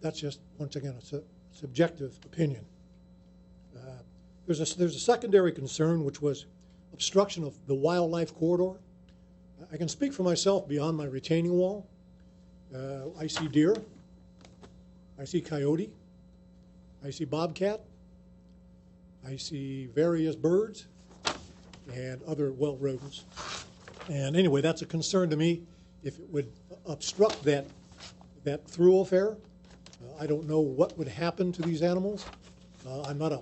[SPEAKER 13] That's just, once again, a subjective opinion. There's a secondary concern, which was obstruction of the wildlife corridor. I can speak for myself beyond my retaining wall. I see deer, I see coyote, I see bobcat, I see various birds and other wild rodents. And anyway, that's a concern to me. If it would obstruct that thoroughfare, I don't know what would happen to these animals. I'm not a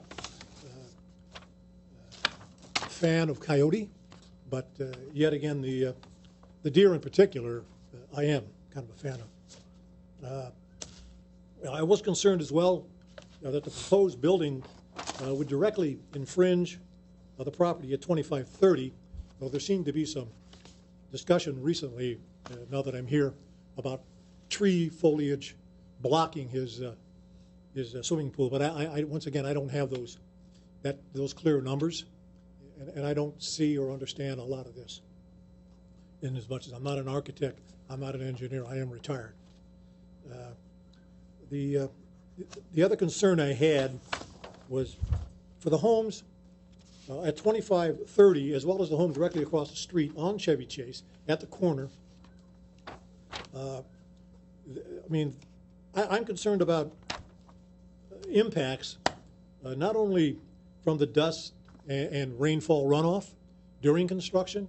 [SPEAKER 13] fan of coyote, but yet again, the deer in particular, I am kind of a fan of. I was concerned as well that the proposed building would directly infringe the property at 2530, though there seemed to be some discussion recently, now that I'm here, about tree foliage blocking his swimming pool. But I once again, I don't have those clear numbers, and I don't see or understand a lot of this. In as much as I'm not an architect, I'm not an engineer, I am retired. The other concern I had was for the homes at 2530, as well as the home directly across the street on Chevy Chase at the corner. I mean, I'm concerned about impacts, not only from the dust and rainfall runoff during construction,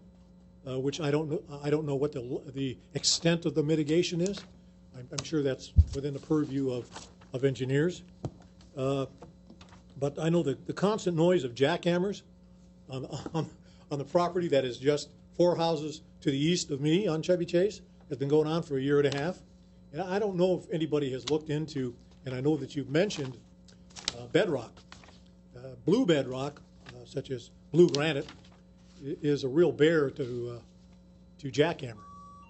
[SPEAKER 13] which I don't know what the extent of the mitigation is. I'm sure that's within the purview of engineers. But I know the constant noise of jackhammers on the property that is just 4 houses to the east of me on Chevy Chase has been going on for a year and a half. And I don't know if anybody has looked into, and I know that you've mentioned bedrock. Blue bedrock, such as blue granite, is a real bear to jackhammer.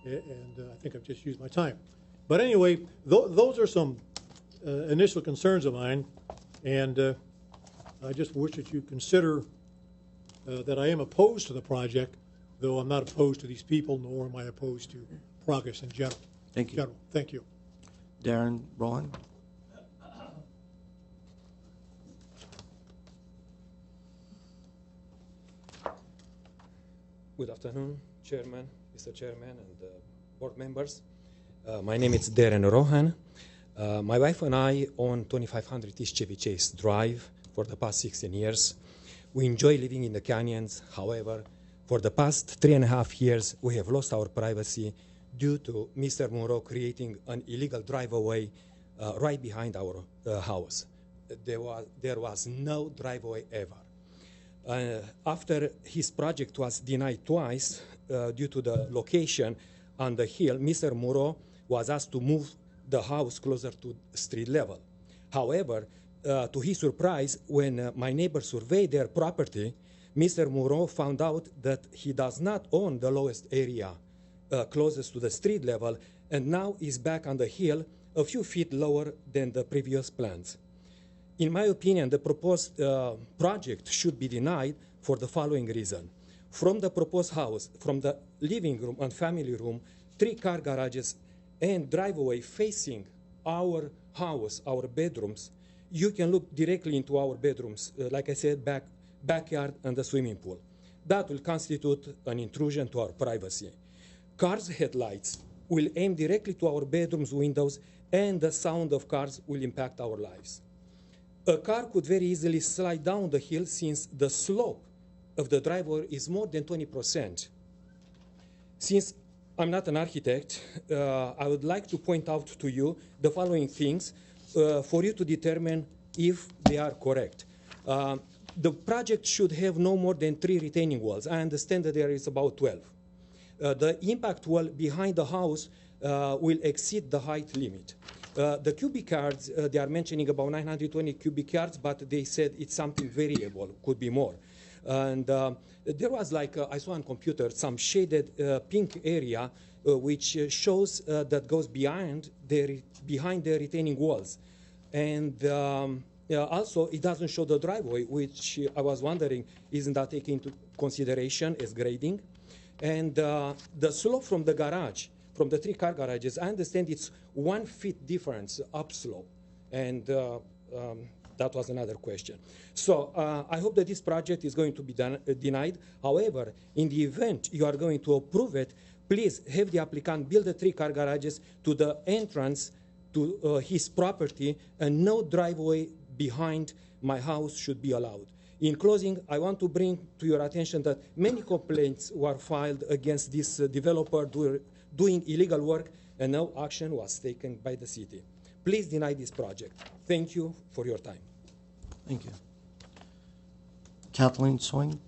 [SPEAKER 13] And I think I've just used my time. But anyway, those are some initial concerns of mine, and I just wish that you consider that I am opposed to the project, though I'm not opposed to these people, nor am I opposed to progress in general.
[SPEAKER 3] Thank you.
[SPEAKER 13] Thank you.
[SPEAKER 3] Darren Rohan.
[SPEAKER 14] Good afternoon, Chairman, Mr. Chairman, and board members. My name is Darren Rohan. My wife and I own 2500 East Chevy Chase Drive for the past 16 years. We enjoy living in the canyons. However, for the past 3.5 years, we have lost our privacy due to Mr. Monroe creating an illegal driveway right behind our house. There was no driveway ever. After his project was denied twice due to the location on the hill, Mr. Monroe was asked to move the house closer to street level. However, to his surprise, when my neighbor surveyed their property, Mr. Monroe found out that he does not own the lowest area closest to the street level, and now is back on the hill a few feet lower than the previous plans. In my opinion, the proposed project should be denied for the following reason. From the proposed house, from the living room and family room, 3 car garages and driveway facing our house, our bedrooms, you can look directly into our bedrooms, like I said, backyard and the swimming pool. That will constitute an intrusion to our privacy. Cars' headlights will aim directly to our bedrooms' windows, and the sound of cars will impact our lives. A car could very easily slide down the hill since the slope of the driveway is more than 20%. Since I'm not an architect, I would like to point out to you the following things for you to determine if they are correct. the project should have no more than 3 retaining walls. I understand that there is about 12. The impact wall behind the house will exceed the height limit. The cubic yards, they are mentioning about 920 cubic yards, but they said it's something variable, could be more. And there was I saw on computer, some shaded pink area which shows that goes behind the retaining walls. And also, it doesn't show the driveway, which I was wondering, isn't that taken into consideration as grading? And the slope from the garage, from the 3-car garages, I understand it's 1 foot difference upslope. And that was another question. So I hope that this project is going to be denied. However, in the event you are going to approve it, please have the applicant build the 3-car garages to the entrance to his property, and no driveway behind my house should be allowed. In closing, I want to bring to your attention that many complaints were filed against this developer doing illegal work, and no action was taken by the city. Please deny this project. Thank you for your time.
[SPEAKER 3] Thank you. Kathleen Swing?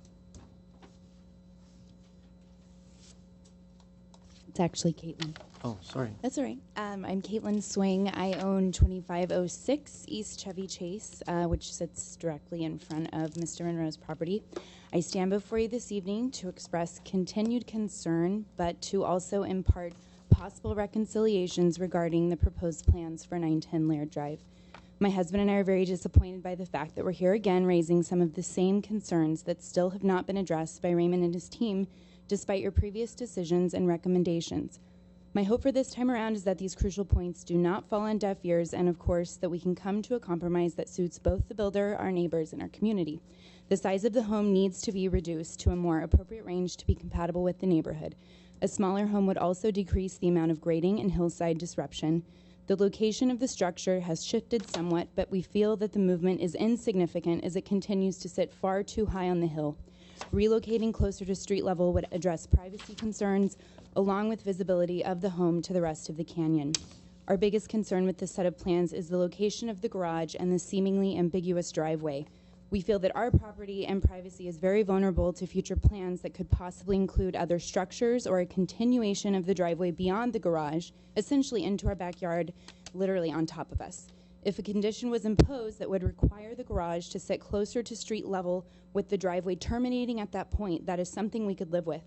[SPEAKER 15] It's actually Caitlin.
[SPEAKER 3] Oh, sorry.
[SPEAKER 15] That's all right. I'm Caitlin Swing. I own 2506 East Chevy Chase, which sits directly in front of Mr. Monroe's property. I stand before you this evening to express continued concern, but to also impart possible reconciliations regarding the proposed plans for 910 Laird Drive. My husband and I are very disappointed by the fact that we're here again raising some of the same concerns that still have not been addressed by Raymond and his team, despite your previous decisions and recommendations. My hope for this time around is that these crucial points do not fall on deaf ears, and of course that we can come to a compromise that suits both the builder, our neighbors, and our community. The size of the home needs to be reduced to a more appropriate range to be compatible with the neighborhood. A smaller home would also decrease the amount of grading and hillside disruption. The location of the structure has shifted somewhat, but we feel that the movement is insignificant as it continues to sit far too high on the hill. Relocating closer to street level would address privacy concerns, along with visibility of the home to the rest of the canyon. Our biggest concern with this set of plans is the location of the garage and the seemingly ambiguous driveway. We feel that our property and privacy is very vulnerable to future plans that could possibly include other structures or a continuation of the driveway beyond the garage, essentially into our backyard, literally on top of us. If a condition was imposed that would require the garage to sit closer to street level with the driveway terminating at that point, that is something we could live with.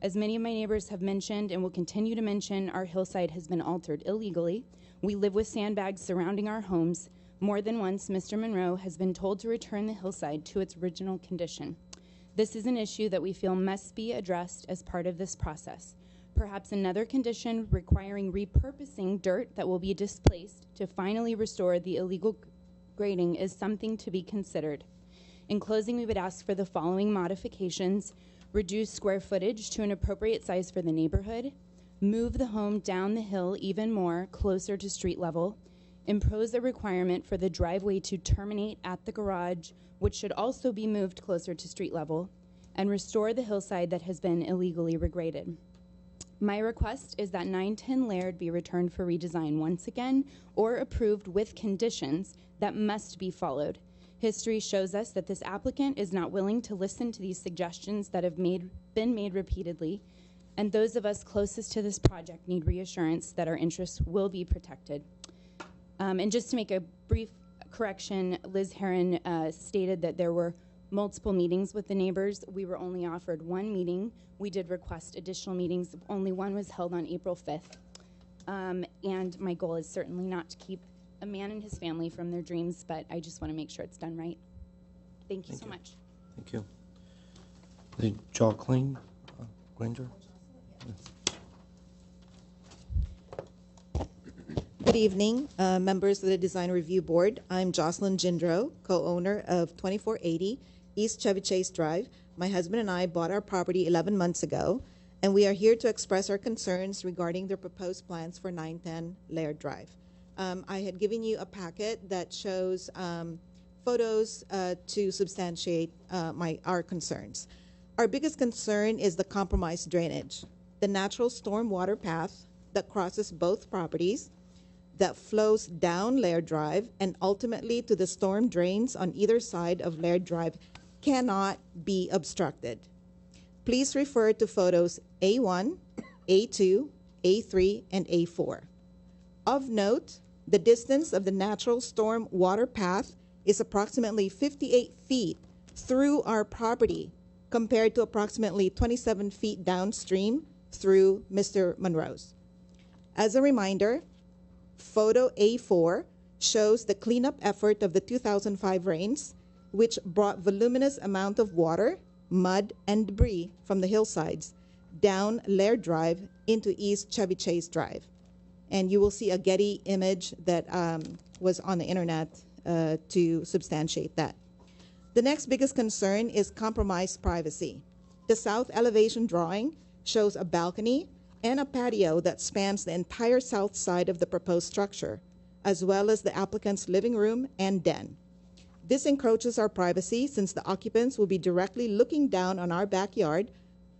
[SPEAKER 15] As many of my neighbors have mentioned and will continue to mention, our hillside has been altered illegally. We live with sandbags surrounding our homes. More than once, Mr. Monroe has been told to return the hillside to its original condition. This is an issue that we feel must be addressed as part of this process. Perhaps another condition requiring repurposing dirt that will be displaced to finally restore the illegal grading is something to be considered. In closing, we would ask for the following modifications: reduce square footage to an appropriate size for the neighborhood, move the home down the hill even more, closer to street level, impose a requirement for the driveway to terminate at the garage, which should also be moved closer to street level, and restore the hillside that has been illegally regraded. My request is that 910 Laird be returned for redesign once again, or approved with conditions that must be followed. History shows us that this applicant is not willing to listen to these suggestions that have been made repeatedly, and those of us closest to this project need reassurance that our interests will be protected. And just to make a brief correction, Liz Heron stated that there were multiple meetings with the neighbors. We were only offered one meeting. We did request additional meetings. Only one was held on April 5th. And my goal is certainly not to keep a man and his family from their dreams, but I just want to make sure it's done right. Thank you so much.
[SPEAKER 3] Thank you. The Jocelyn Granger.
[SPEAKER 16] Good evening, members of the Design Review Board. I'm Jocelyn Jindro, co-owner of 2480 East Chevy Chase Drive. My husband and I bought our property 11 months ago, and we are here to express our concerns regarding the proposed plans for 910 Laird Drive. I had given you a packet that shows photos to substantiate our concerns. Our biggest concern is the compromised drainage, the natural storm water path that crosses both properties, that flows down Laird Drive and ultimately to the storm drains on either side of Laird Drive cannot be obstructed. Please refer to photos A1, A2, A3, and A4. Of note, the distance of the natural storm water path is approximately 58 feet through our property compared to approximately 27 feet downstream through Mr. Monroe's. As a reminder, photo A4 shows the cleanup effort of the 2005 rains, which brought voluminous amount of water, mud, and debris from the hillsides down Laird Drive into East Chevy Chase Drive. And you will see a Getty image that was on the internet to substantiate that. The next biggest concern is compromised privacy. The south elevation drawing shows a balcony and a patio that spans the entire south side of the proposed structure, as well as the applicant's living room and den. This encroaches our privacy since the occupants will be directly looking down on our backyard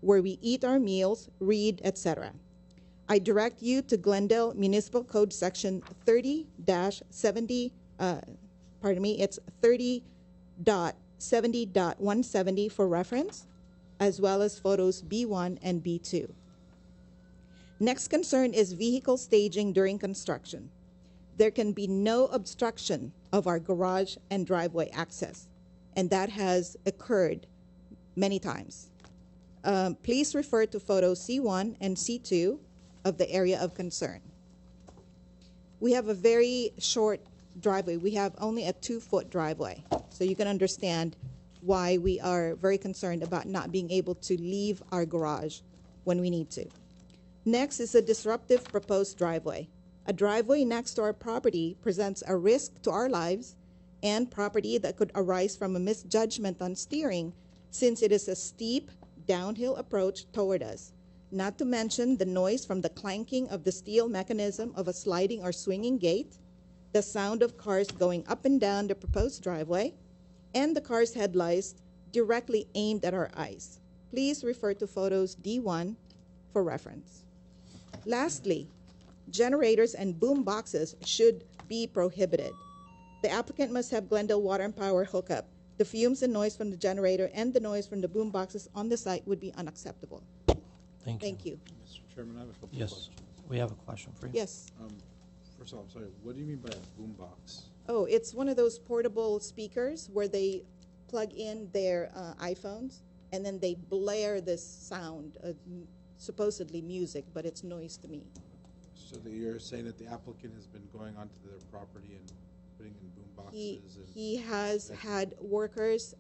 [SPEAKER 16] where we eat our meals, read, etc. I direct you to Glendale Municipal Code Section 30-70, it's 30.70.170 for reference, as well as photos B1 and B2. Next concern is vehicle staging during construction. There can be no obstruction of our garage and driveway access, and that has occurred many times. Please refer to photos C1 and C2 of the area of concern. We have a very short driveway. We have only a 2-foot driveway, so you can understand why we are very concerned about not being able to leave our garage when we need to. Next is a disruptive proposed driveway. A driveway next to our property presents a risk to our lives and property that could arise from a misjudgment on steering, since it is a steep downhill approach toward us. Not to mention the noise from the clanking of the steel mechanism of a sliding or swinging gate, the sound of cars going up and down the proposed driveway, and the car's headlights directly aimed at our eyes. Please refer to photos D1 for reference. Lastly, generators and boom boxes should be prohibited. The applicant must have Glendale Water and Power hookup. The fumes and noise from the generator and the noise from the boom boxes on the site would be unacceptable. Thank you.
[SPEAKER 11] Mr. Chairman, I have a couple
[SPEAKER 3] Yes,
[SPEAKER 11] questions.
[SPEAKER 3] we have a question for you.
[SPEAKER 16] Yes.
[SPEAKER 11] First of all, I'm sorry, what do you mean by a boombox?
[SPEAKER 16] Oh, it's one of those portable speakers where they plug in their iPhones and then they blare this sound, supposedly music, but it's noise to me.
[SPEAKER 11] So that you're saying that the applicant has been going onto their property and putting in boomboxes?
[SPEAKER 16] He has had workers,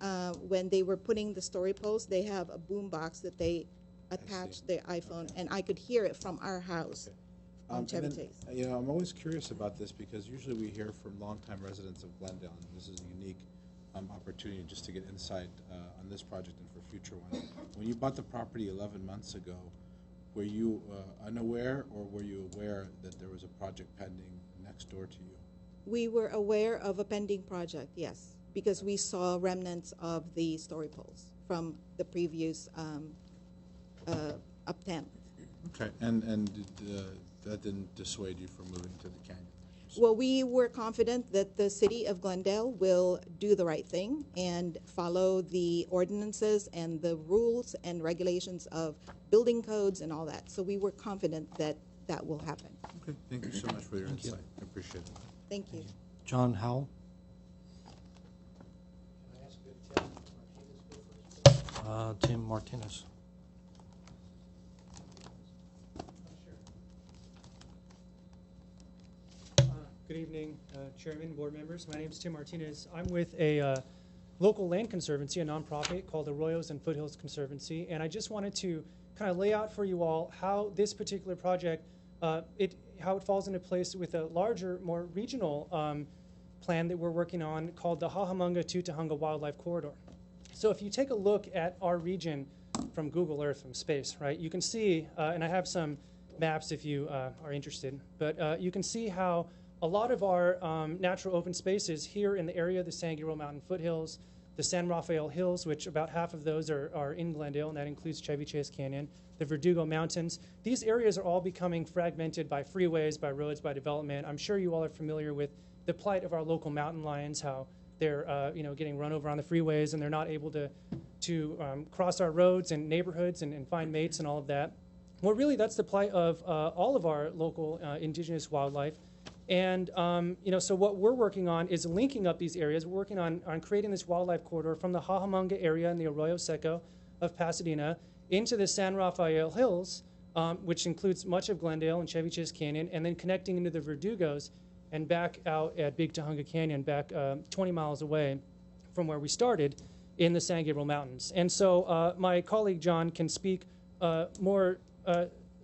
[SPEAKER 16] when they were putting the story posts, they have a boombox that they attach their iPhone, and I could hear it from our house on Chevy Chase.
[SPEAKER 11] You know, I'm always curious about this because usually we hear from longtime residents of Glendale, and this is a unique opportunity just to get insight on this project and for future ones. When you bought the property 11 months ago, were you unaware, or were you aware that there was a project pending next door to you?
[SPEAKER 16] We were aware of a pending project, yes, because we saw remnants of the story poles from the previous attempt.
[SPEAKER 11] Okay, and that didn't dissuade you from moving to the canyon?
[SPEAKER 16] Well, we were confident that the city of Glendale will do the right thing and follow the ordinances and the rules and regulations of building codes and all that. So we were confident that that will happen.
[SPEAKER 11] Okay, thank you so much for your insight. I appreciate it.
[SPEAKER 16] Thank you.
[SPEAKER 3] John Howell. Tim Martinez.
[SPEAKER 17] Good evening, Chairman, board members. My name is Tim Martinez. I'm with a local land conservancy, a nonprofit called Arroyos and Foothills Conservancy, and I just wanted to kind of lay out for you all how this particular project, how it falls into place with a larger, more regional plan that we're working on called the Hahamunga-Tutahunga Wildlife Corridor. So if you take a look at our region from Google Earth from space, right, you can see, and I have some maps if you are interested, but you can see how a lot of our natural open spaces here in the area of the San Gabriel Mountain foothills, the San Rafael Hills, which about half of those are in Glendale, and that includes Chevy Chase Canyon, the Verdugo Mountains. These areas are all becoming fragmented by freeways, by roads, by development. I'm sure you all are familiar with the plight of our local mountain lions, how they're getting run over on the freeways, and they're not able to cross our roads and neighborhoods and find mates and all of that. Well, really, that's the plight of all of our local indigenous wildlife. And so what we're working on is linking up these areas. We're working on creating this wildlife corridor from the Cajamonga area in the Arroyo Seco of Pasadena into the San Rafael Hills, which includes much of Glendale and Chevy Chase Canyon, and then connecting into the Verdugos and back out at Big Tujunga Canyon, back 20 miles away from where we started in the San Gabriel Mountains. And so my colleague John can speak more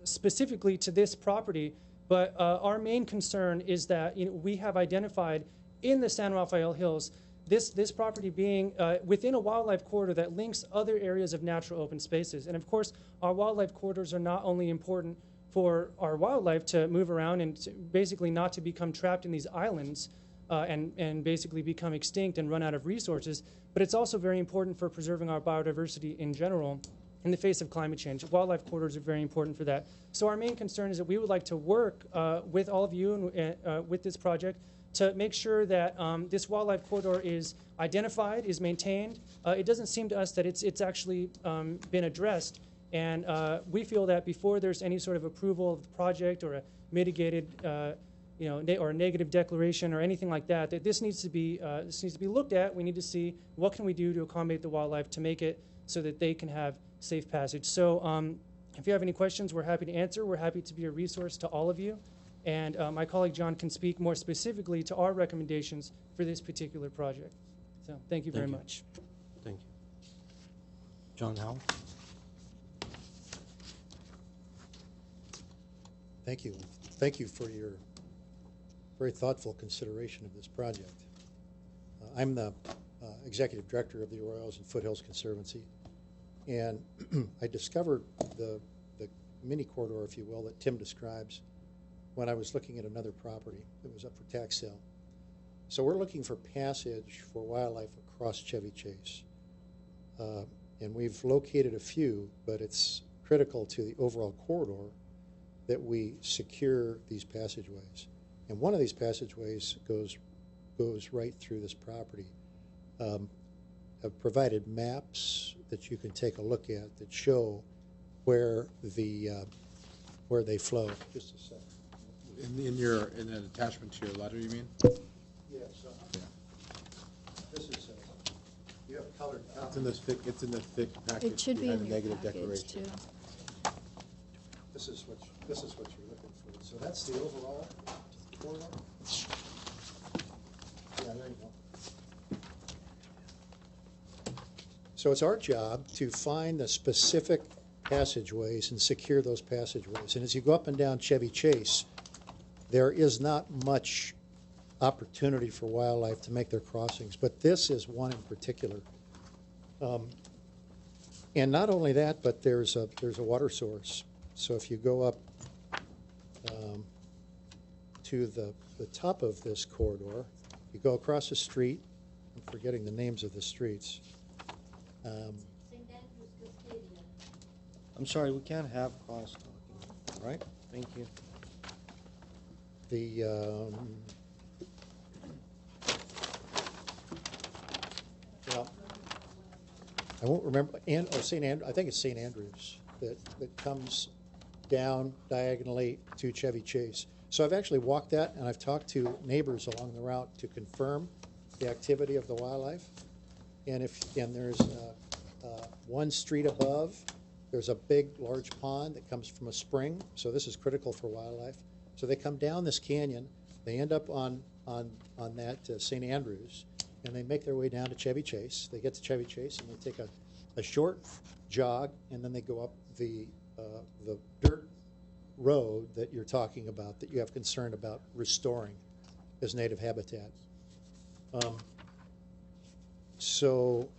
[SPEAKER 17] specifically to this property, but our main concern is that we have identified in the San Rafael Hills this property being within a wildlife corridor that links other areas of natural open spaces. And of course, our wildlife corridors are not only important for our wildlife to move around and basically not to become trapped in these islands and basically become extinct and run out of resources, but it's also very important for preserving our biodiversity in general in the face of climate change. Wildlife corridors are very important for that. So our main concern is that we would like to work with all of you and with this project to make sure that this wildlife corridor is identified, is maintained. It doesn't seem to us that it's actually been addressed, and we feel that before there's any sort of approval of the project or a mitigated or a negative declaration or anything like that, that this needs to be looked at. We need to see what can we do to accommodate the wildlife to make it so that they can have safe passage. So if you have any questions, we're happy to answer. We're happy to be a resource to all of you. And my colleague John can speak more specifically to our recommendations for this particular project. So thank you very much.
[SPEAKER 3] Thank you. John Howell?
[SPEAKER 13] Thank you. Thank you for your very thoughtful consideration of this project. I'm the executive director of the Arroyos and Foothills Conservancy, and I discovered the mini corridor, if you will, that Tim describes when I was looking at another property that was up for tax sale. So we're looking for passage for wildlife across Chevy Chase. And we've located a few, but it's critical to the overall corridor that we secure these passageways. And one of these passageways goes right through this property. I've provided maps that you can take a look at that show where they flow. Just a second.
[SPEAKER 11] In an attachment to your letter, you mean?
[SPEAKER 13] Yes. Yeah. This is you have colored.
[SPEAKER 11] It's in the thick package.
[SPEAKER 2] It should be in
[SPEAKER 11] the
[SPEAKER 2] your
[SPEAKER 11] negative
[SPEAKER 2] package
[SPEAKER 11] declaration.
[SPEAKER 2] too.
[SPEAKER 13] This is what you're looking for. So that's the overall corridor. Yeah, there you go. So it's our job to find the specific passageways and secure those passageways. And as you go up and down Chevy Chase, there is not much opportunity for wildlife to make their crossings, but this is one in particular. And not only that, but there's a water source. So if you go up to the top of this corridor, you go across the street. I'm forgetting the names of the streets.
[SPEAKER 3] I'm sorry, we can't have cross-talking.
[SPEAKER 13] Right?
[SPEAKER 3] Thank you.
[SPEAKER 13] Well, I won't remember, St. Andrew, I think it's St. Andrews that comes down diagonally to Chevy Chase. So I've actually walked that, and I've talked to neighbors along the route to confirm the activity of the wildlife. And there's one street above, there's a big, large pond that comes from a spring. So this is critical for wildlife. So they come down this canyon, they end up on that St. Andrews, and they make their way down to Chevy Chase. They get to Chevy Chase, and they take a short jog, and then they go up the dirt road that you're talking about, that you have concern about restoring as native habitat. So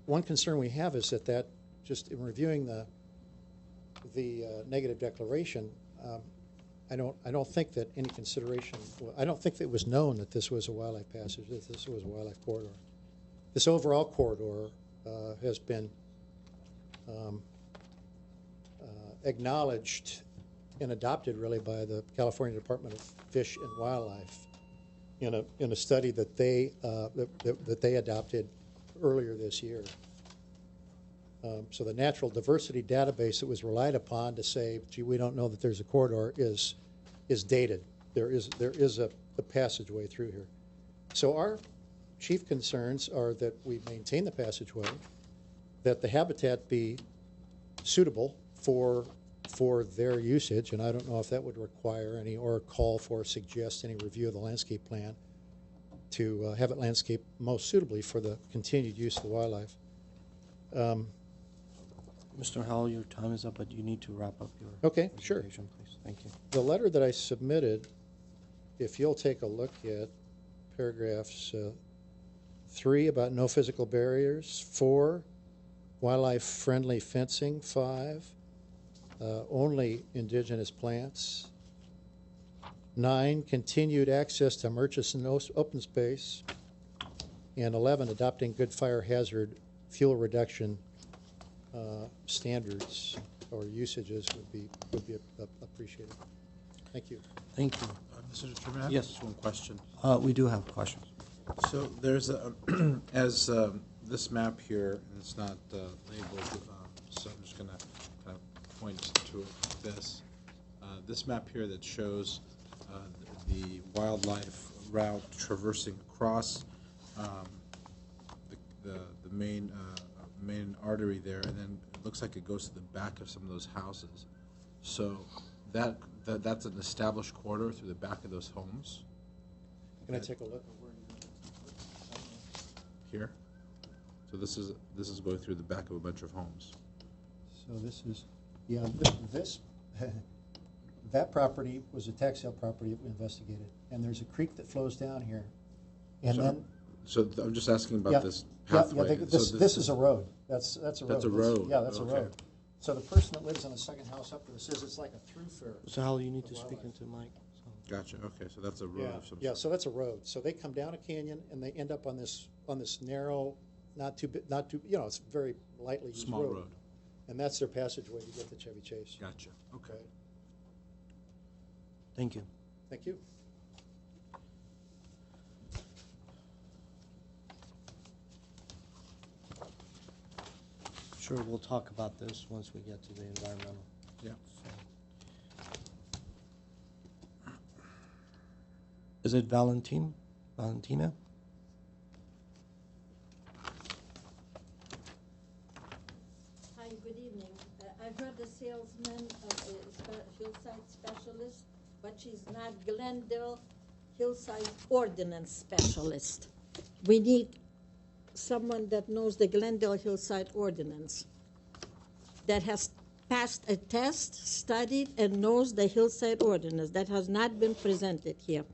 [SPEAKER 13] one concern we have is that just in reviewing the negative declaration, I don't think that any consideration. I don't think that it was known that this was a wildlife passage, that this was a wildlife corridor. this overall corridor has been acknowledged and adopted really by the California Department of Fish and Wildlife in a study that they adopted earlier this year. So the natural diversity database that was relied upon to say, gee, we don't know that there's a corridor is dated. There is a passageway through here. So our chief concerns are that we maintain the passageway, that the habitat be suitable for their usage, and I don't know if that would require any or call for, suggest any review of the landscape plan to have it landscaped most suitably for the continued use of the wildlife.
[SPEAKER 3] Mr. Howell, your time is up, but you need to wrap up your
[SPEAKER 13] Sure.
[SPEAKER 3] presentation, please. Thank you.
[SPEAKER 13] The letter that I submitted, if you'll take a look at paragraphs 3 about no physical barriers, 4 wildlife-friendly fencing, 5 only indigenous plants, 9 continued access to Murchison open space, and 11 adopting good fire hazard fuel reduction standards or usages would be appreciated. Thank you.
[SPEAKER 3] Thank you.
[SPEAKER 11] Mr. Chairman, I have
[SPEAKER 3] Yes.
[SPEAKER 11] just one question.
[SPEAKER 3] We do have questions.
[SPEAKER 11] So there's a, as this map here, and it's not labeled, so I'm just going to kind of point to this. This map here that shows the wildlife route traversing across the main artery there, and then it looks like it goes to the back of some of those houses. So that's an established corridor through the back of those homes.
[SPEAKER 13] Can I take a look?
[SPEAKER 11] Here. So this is going through the back of a bunch of homes.
[SPEAKER 13] So this is, yeah, this that property was a tax sale property that we investigated, and there's a creek that flows down here, and
[SPEAKER 11] so I'm just asking about this
[SPEAKER 13] Yeah,
[SPEAKER 11] pathway.
[SPEAKER 13] this is a road. That's a road.
[SPEAKER 11] That's a road.
[SPEAKER 13] Yeah, that's
[SPEAKER 11] Okay.
[SPEAKER 13] a road. So the person that lives on the second house up there says it's like a thoroughfare.
[SPEAKER 3] Mr. Howell, you need to speak into the mic.
[SPEAKER 11] Gotcha. Okay, so that's a road of some
[SPEAKER 13] Yeah,
[SPEAKER 11] sort.
[SPEAKER 13] so that's a road. So they come down a canyon and they end up on this narrow, not too, it's a very lightly used
[SPEAKER 11] Small road.
[SPEAKER 13] And that's their passageway to get to Chevy Chase.
[SPEAKER 11] Gotcha. Okay.
[SPEAKER 3] Thank you.
[SPEAKER 13] Thank you.
[SPEAKER 3] Sure, we'll talk about this once we get to the environmental.
[SPEAKER 11] Yeah.
[SPEAKER 3] Is it Valentina?
[SPEAKER 18] Hi, good evening. I've heard the salesman of a hillside specialist, but she's not Glendale hillside ordinance specialist. We need someone that knows the Glendale hillside ordinance, that has passed a test, studied, and knows the hillside ordinance. That has not been presented here.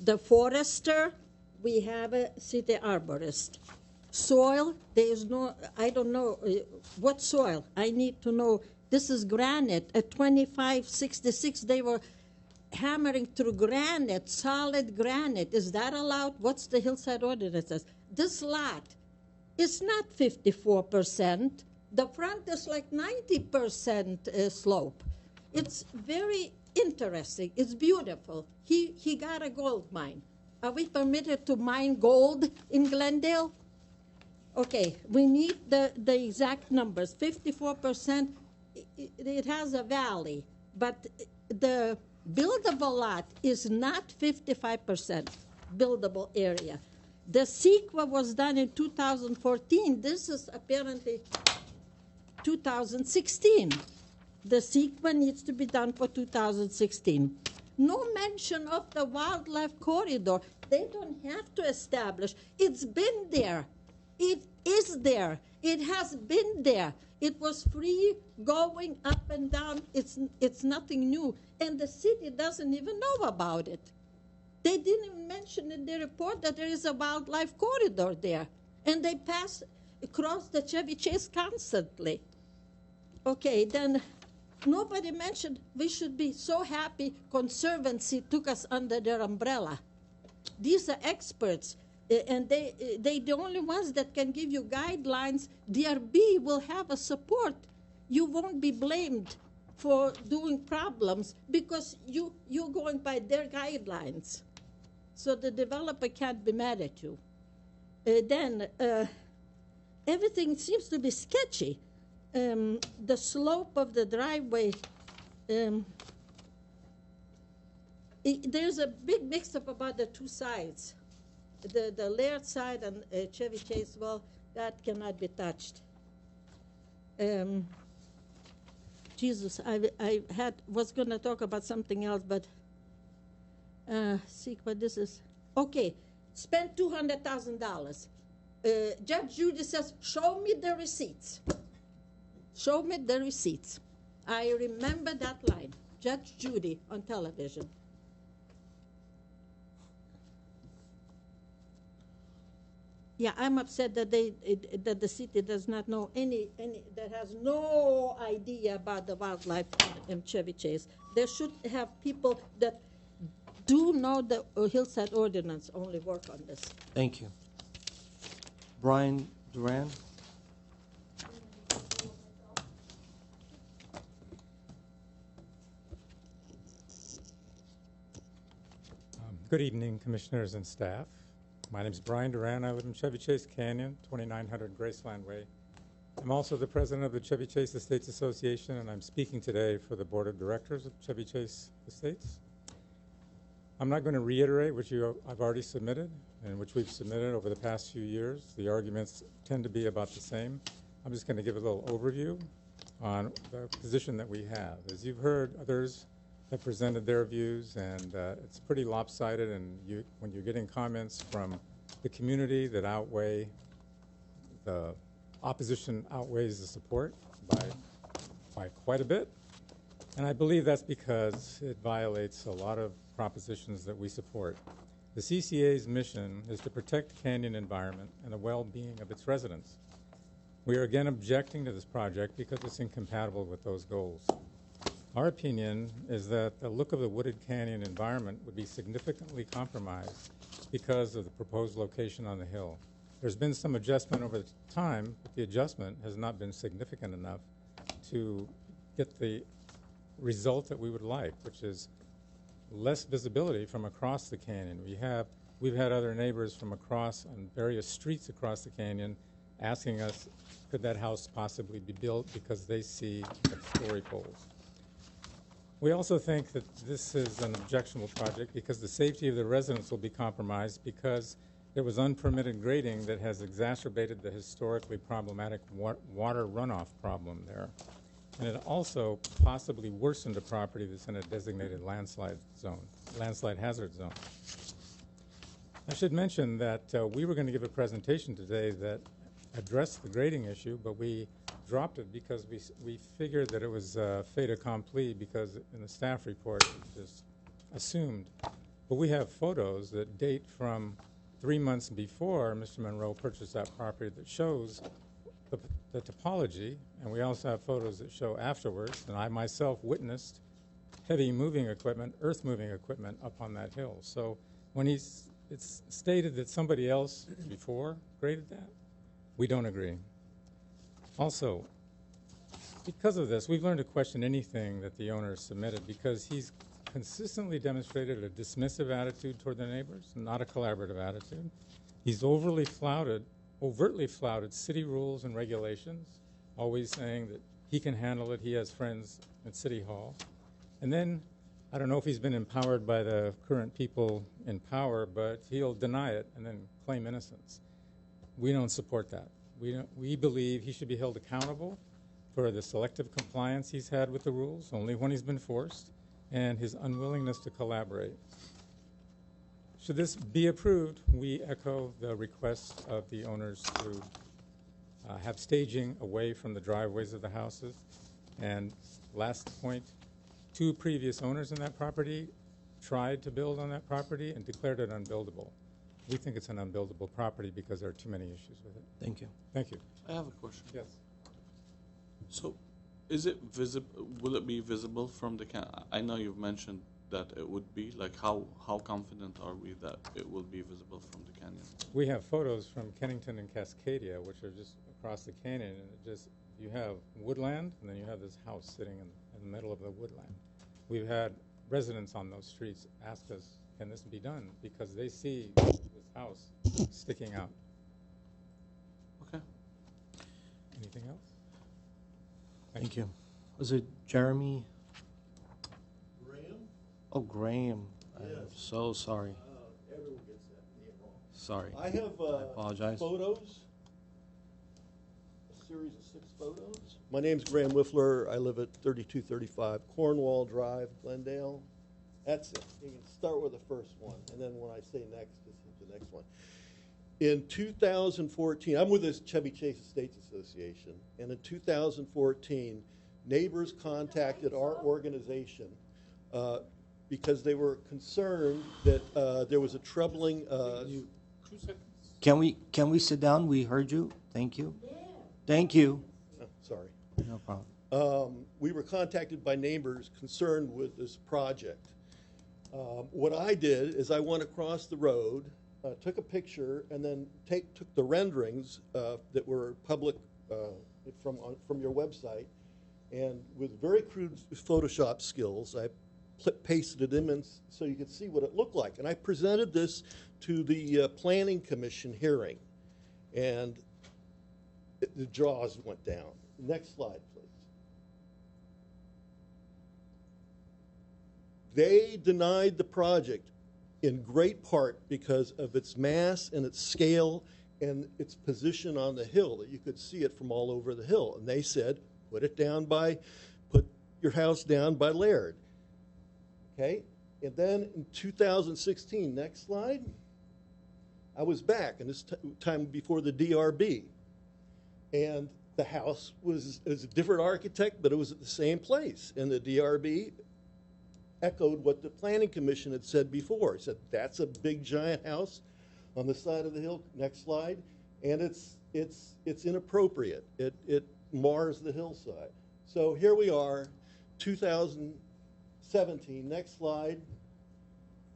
[SPEAKER 18] The forester, we have a city arborist. Soil, there is no, I don't know, what soil? I need to know. This is granite. At 2566, they were hammering through granite, solid granite. Is that allowed? What's the hillside ordinance? This lot is not 54%. The front is like 90% slope. It's very interesting. It's beautiful. He got a gold mine. Are we permitted to mine gold in Glendale? Okay, we need the exact numbers. 54%, it has a valley, but the buildable lot is not 55% buildable area. The CEQA was done in 2014. This is apparently 2016. The CEQA needs to be done for 2016. No mention of the wildlife corridor. They don't have to establish. It's been there. It is there. It has been there. It was free going up and down. It's nothing new. And the city doesn't even know about it. They didn't even mention in the report that there is a wildlife corridor there. And they pass across the Chevy Chase constantly. Okay, then nobody mentioned we should be so happy Conservancy took us under their umbrella. These are experts. And they the only ones that can give you guidelines. DRB will have a support. You won't be blamed for doing problems because you're going by their guidelines. So the developer can't be mad at you. Then everything seems to be sketchy. The slope of the driveway, there's a big mix-up about the two sides. The Laird side and Chevy Chase, well, that cannot be touched. Jesus, I was going to talk about something else, but see what this is. Okay, spend $200,000. Judge Judy says, show me the receipts. Show me the receipts. I remember that line, Judge Judy on television. Yeah, I'm upset that that the city does not know that has no idea about the wildlife in Chevy Chase. There should have people that do know the hillside ordinance only work on this.
[SPEAKER 3] Thank you. Brian Duran.
[SPEAKER 19] Good evening, commissioners and staff. My name is Brian Duran. I live in Chevy Chase Canyon, 2900 Graceland Way. I'm also the president of the Chevy Chase Estates Association, and I'm speaking today for the board of directors of Chevy Chase Estates. I'm not going to reiterate what I've already submitted and which we've submitted over the past few years. The arguments tend to be about the same. I'm just going to give a little overview on the position that we have. As you've heard, others have presented their views, and it's pretty lopsided, and when you're getting comments from the community that outweigh the opposition outweighs the support by quite a bit. And I believe that's because it violates a lot of propositions that we support. The CCA's mission is to protect the canyon environment and the well-being of its residents. We are again objecting to this project because it's incompatible with those goals. Our opinion is that the look of the wooded canyon environment would be significantly compromised because of the proposed location on the hill. There's been some adjustment over time, but the adjustment has not been significant enough to get the result that we would like, which is less visibility from across the canyon. We've had other neighbors from across on various streets across the canyon asking us, could that house possibly be built, because they see the story poles. We also think that this is an objectionable project because the safety of the residents will be compromised because there was unpermitted grading that has exacerbated the historically problematic water runoff problem there. And it also possibly worsened a property that's in a designated landslide hazard zone. I should mention that we were going to give a presentation today that addressed the grading issue, but we dropped it because we figured that it was fait accompli, because in the staff report it was assumed. But we have photos that date from 3 months before Mr. Monroe purchased that property that shows the topology, and we also have photos that show afterwards, and I myself witnessed heavy moving equipment, earth moving equipment up on that hill. So when it's stated that somebody else before graded that, we don't agree. Also, because of this, we've learned to question anything that the owner submitted because he's consistently demonstrated a dismissive attitude toward the neighbors, not a collaborative attitude. He's overtly flouted city rules and regulations, always saying that he can handle it, he has friends at City Hall. And then, I don't know if he's been empowered by the current people in power, but he'll deny it and then claim innocence. We don't support that. We believe he should be held accountable for the selective compliance he's had with the rules, only when he's been forced, and his unwillingness to collaborate. Should this be approved, we echo the request of the owners to have staging away from the driveways of the houses. And last point, 2 previous owners in that property tried to build on that property and declared it unbuildable. We think it's an unbuildable property because there are too many issues with it.
[SPEAKER 3] Thank you.
[SPEAKER 19] Thank you.
[SPEAKER 7] I have a question.
[SPEAKER 19] Yes.
[SPEAKER 7] So, is it visible? Will it be visible from the I know you've mentioned that it would be? Like how confident are we that it will be visible from the canyon?
[SPEAKER 19] We have photos from Kennington and Cascadia, which are just across the canyon, and it just, you have woodland, and then you have this house sitting in the middle of the woodland. We've had residents on those streets ask us, can this be done? Because they see this house sticking out.
[SPEAKER 7] Okay.
[SPEAKER 19] Anything else?
[SPEAKER 3] Thank you. Was it Jeremy?
[SPEAKER 20] Graham?
[SPEAKER 3] Oh, Graham. I'm
[SPEAKER 20] Yes.
[SPEAKER 3] so sorry.
[SPEAKER 20] Everyone gets that name wrong.
[SPEAKER 3] Sorry.
[SPEAKER 20] I have
[SPEAKER 3] I apologize.
[SPEAKER 20] photos, a series of 6 photos. My name's Graham Wiffler. I live at 3235 Cornwall Drive, Glendale. That's it. You can start with the first one, and then when I say next, just hit the next one. In 2014, I'm with the Chevy Chase Estates Association, and in 2014, neighbors contacted our organization because they were concerned that there was a troubling.
[SPEAKER 3] Can we sit down? We heard you. Thank you. Thank you.
[SPEAKER 20] Oh, sorry.
[SPEAKER 3] No problem.
[SPEAKER 20] We were contacted by neighbors concerned with this project. What I did is I went across the road, took a picture, and then took the renderings that were public from your website, and with very crude Photoshop skills, I pasted them in so you could see what it looked like. And I presented this to the Planning Commission hearing, and the jaws went down. Next slide, please. They denied the project in great part because of its mass and its scale and its position on the hill, that you could see it from all over the hill. And they said, put your house down by Laird. Okay? And then in 2016, next slide, I was back, and this time before the DRB. And the house was a different architect, but it was at the same place. And the DRB echoed what the Planning Commission had said before. It said, that's a big, giant house on the side of the hill. Next slide. And it's inappropriate. It mars the hillside. So here we are, 2017. Next slide.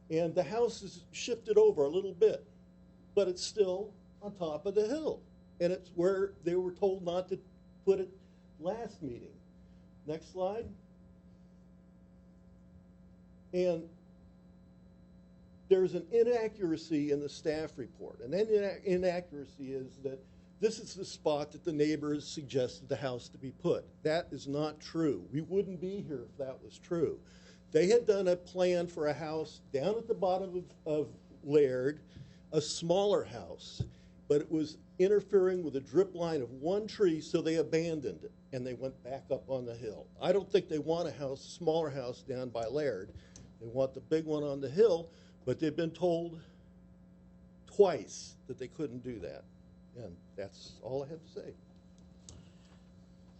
[SPEAKER 20] And the house is shifted over a little bit, but it's still on top of the hill. And it's where they were told not to put it last meeting. Next slide. And there's an inaccuracy in the staff report. And that inaccuracy is that this is the spot that the neighbors suggested the house to be put. That is not true. We wouldn't be here if that was true. They had done a plan for a house down at the bottom of Laird, a smaller house, but it was interfering with a drip line of one tree, so they abandoned it, and they went back up on the hill. I don't think they want a smaller house down by Laird. They want the big one on the hill, but they've been told twice that they couldn't do that. And that's all I have to say.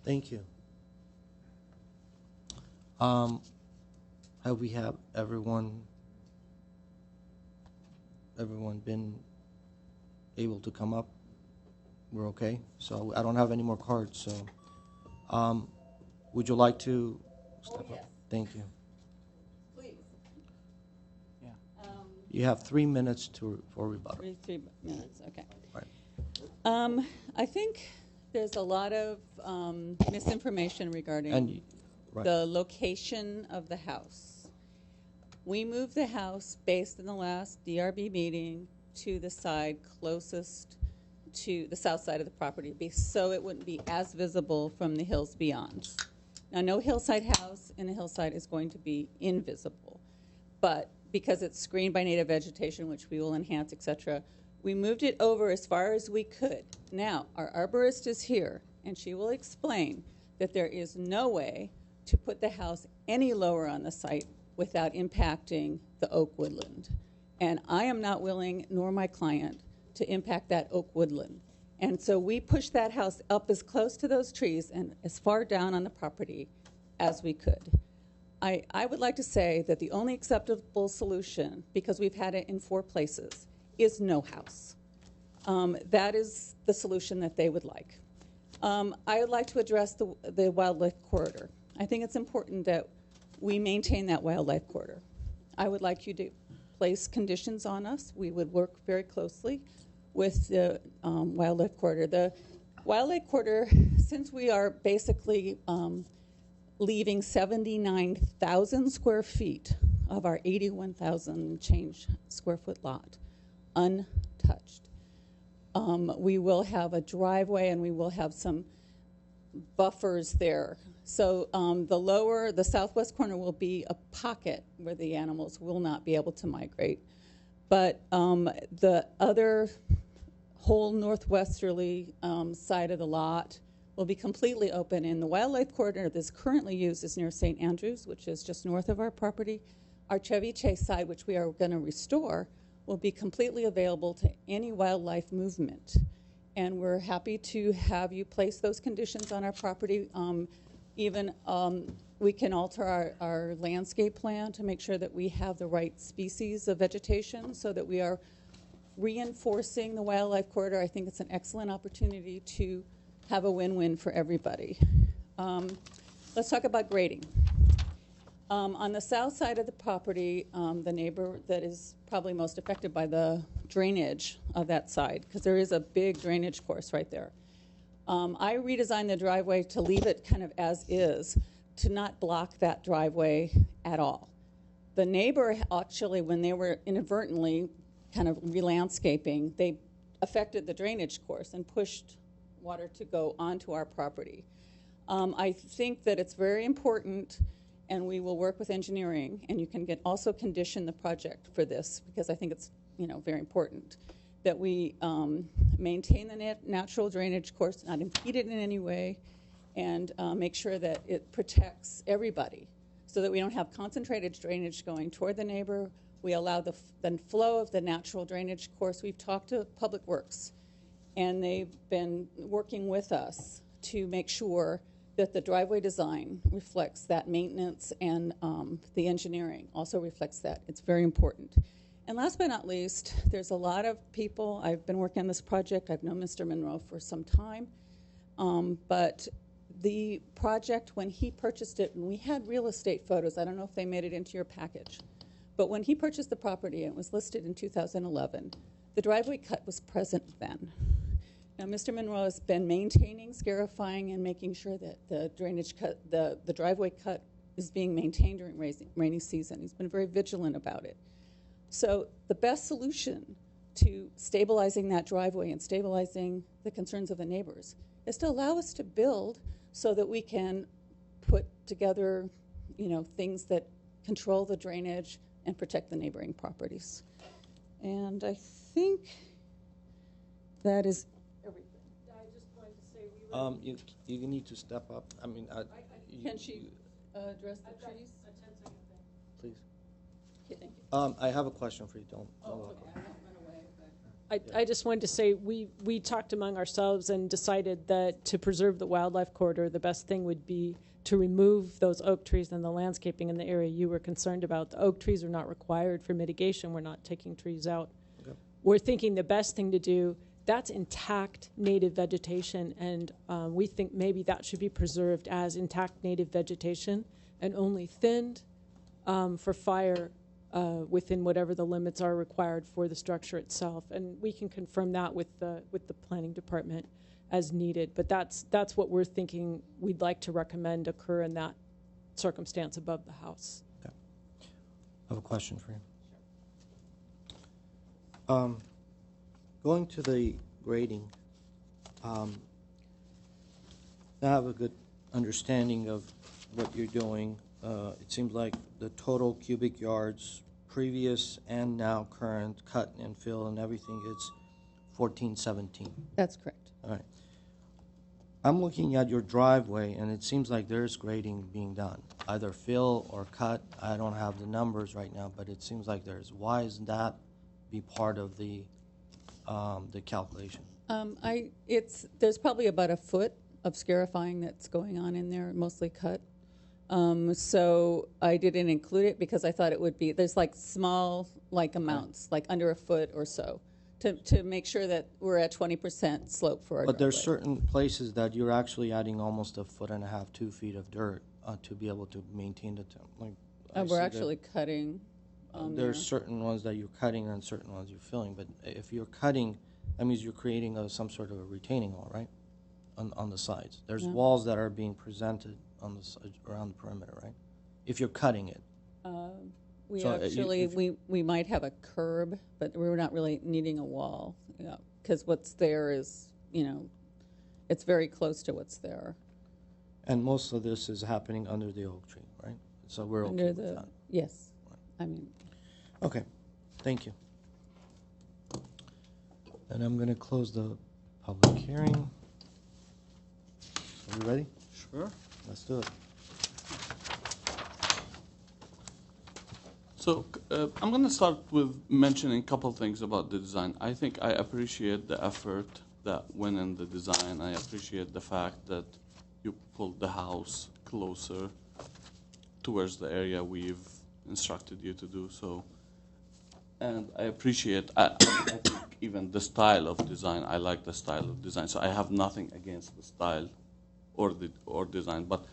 [SPEAKER 3] Thank you. Have we have everyone been able to come up? We're okay? So I don't have any more cards, so would you like to step up? Thank you.
[SPEAKER 6] Please.
[SPEAKER 1] Yeah.
[SPEAKER 3] You have 3 minutes for rebuttal.
[SPEAKER 6] 3 minutes, okay.
[SPEAKER 3] Right.
[SPEAKER 6] I think there's a lot of misinformation regarding
[SPEAKER 3] right.
[SPEAKER 6] the location of the house. We moved the house based on the last DRB meeting to the side closest to the south side of the property, so it wouldn't be as visible from the hills beyond. Now, no hillside house in a hillside is going to be invisible, but because it's screened by native vegetation, which we will enhance, etc., we moved it over as far as we could. Now, our arborist is here, and she will explain that there is no way to put the house any lower on the site without impacting the oak woodland. And I am not willing, nor my client, to impact that oak woodland. And so we pushed that house up as close to those trees and as far down on the property as we could. I would like to say that the only acceptable solution, because we've had it in 4 places, is no house. That is the solution that they would like. I would like to address the wildlife corridor. I think it's important that we maintain that wildlife corridor. I would like you to place conditions on us. We would work very closely with the wildlife corridor. The wildlife corridor, since we are basically leaving 79,000 square feet of our 81,000 change square foot lot untouched, we will have a driveway and we will have some buffers there. So the southwest corner will be a pocket where the animals will not be able to migrate. But the other whole northwesterly side of the lot will be completely open. And the wildlife corridor that's currently used is near St. Andrews, which is just north of our property. Our Chevy Chase side, which we are going to restore, will be completely available to any wildlife movement. And we're happy to have you place those conditions on our property. We can alter our landscape plan to make sure that we have the right species of vegetation so that we are reinforcing the wildlife corridor. I think it's an excellent opportunity to have a win-win for everybody. Let's talk about grading. On the south side of the property, the neighbor that is probably most affected by the drainage of that side, because there is a big drainage course right there. I redesigned the driveway to leave it kind of as is, to not block that driveway at all. The neighbor actually, when they were inadvertently kind of re-landscaping, they affected the drainage course and pushed water to go onto our property. I think that it's very important, and we will work with engineering, and you can also condition the project for this, because I think it's very important that we maintain the natural drainage course, not impede it in any way, and make sure that it protects everybody so that we don't have concentrated drainage going toward the neighbor. We allow the flow of the natural drainage course. We've talked to Public Works, and they've been working with us to make sure that the driveway design reflects that maintenance, and the engineering also reflects that. It's very important. And last but not least, there's a lot of people. I've been working on this project. I've known Mr. Monroe for some time. But the project, when he purchased it, and we had real estate photos. I don't know if they made it into your package. But when he purchased the property, and it was listed in 2011, the driveway cut was present then. Now, Mr. Monroe has been maintaining, scarifying, and making sure that the drainage cut, the driveway cut is being maintained during rainy season. He's been very vigilant about it. So the best solution to stabilizing that driveway and stabilizing the concerns of the neighbors is to allow us to build so that we can put together, things that control the drainage and protect the neighboring properties. And I think that is everything.
[SPEAKER 10] I just wanted to say
[SPEAKER 3] you need to step up. I mean,
[SPEAKER 6] can she address the trees?
[SPEAKER 10] A 10-second thing.
[SPEAKER 3] Please.
[SPEAKER 6] Okay, thank you.
[SPEAKER 3] I have a question for you. Don't.
[SPEAKER 6] Okay, I won't run away.
[SPEAKER 10] I just wanted to say we talked among ourselves and decided that to preserve the wildlife corridor, the best thing would be to remove those oak trees and the landscaping in the area you were concerned about. The oak trees are not required for mitigation. We're not taking trees out. Okay. We're thinking the best thing to do, that's intact native vegetation, and we think maybe that should be preserved as intact native vegetation and only thinned for fire within whatever the limits are required for the structure itself. And we can confirm that with the planning department as needed. But that's what we're thinking we'd like to recommend occur in that circumstance above the house.
[SPEAKER 3] Okay. I have a question for you. Going to the grading, I have a good understanding of what you're doing. It seems like the total cubic yards, previous and now current, cut and fill and everything, it's 1417.
[SPEAKER 6] That's correct.
[SPEAKER 3] All right. I'm looking at your driveway, and it seems like there's grading being done, either fill or cut. I don't have the numbers right now, but it seems like there's. Why isn't that be part of the calculation?
[SPEAKER 6] There's probably about a foot of scarifying that's going on in there, mostly cut. So I didn't include it because I thought it would be, there's like small amounts, like under a foot or so, to make sure that we're at 20% slope for our
[SPEAKER 3] But there's
[SPEAKER 6] driveway.
[SPEAKER 3] certain places that you're actually adding almost 1.5 feet, 2 feet of dirt to be able to maintain the
[SPEAKER 6] We're actually cutting
[SPEAKER 3] There's certain ones that you're cutting and certain ones you're filling, but if you're cutting, that means you're creating some sort of a retaining wall, right? On the sides. There's
[SPEAKER 6] Yeah.
[SPEAKER 3] walls that are being presented on around the perimeter, right? If you're cutting it.
[SPEAKER 6] We
[SPEAKER 3] So,
[SPEAKER 6] actually, we might have a curb, but we're not really needing a wall, because what's there is, it's very close to what's there.
[SPEAKER 3] And most of this is happening under the oak tree, right? So we're okay with that.
[SPEAKER 6] Yes. I mean.
[SPEAKER 3] Okay, thank you. And I'm going to close the public hearing. Are we ready?
[SPEAKER 7] Sure.
[SPEAKER 3] Let's do it.
[SPEAKER 7] So I'm going to start with mentioning a couple things about the design. I think I appreciate the effort that went in the design. I appreciate the fact that you pulled the house closer towards the area we've instructed you to do so. And I appreciate, I think even the style of design, I like the style of design. So I have nothing against the style or design. But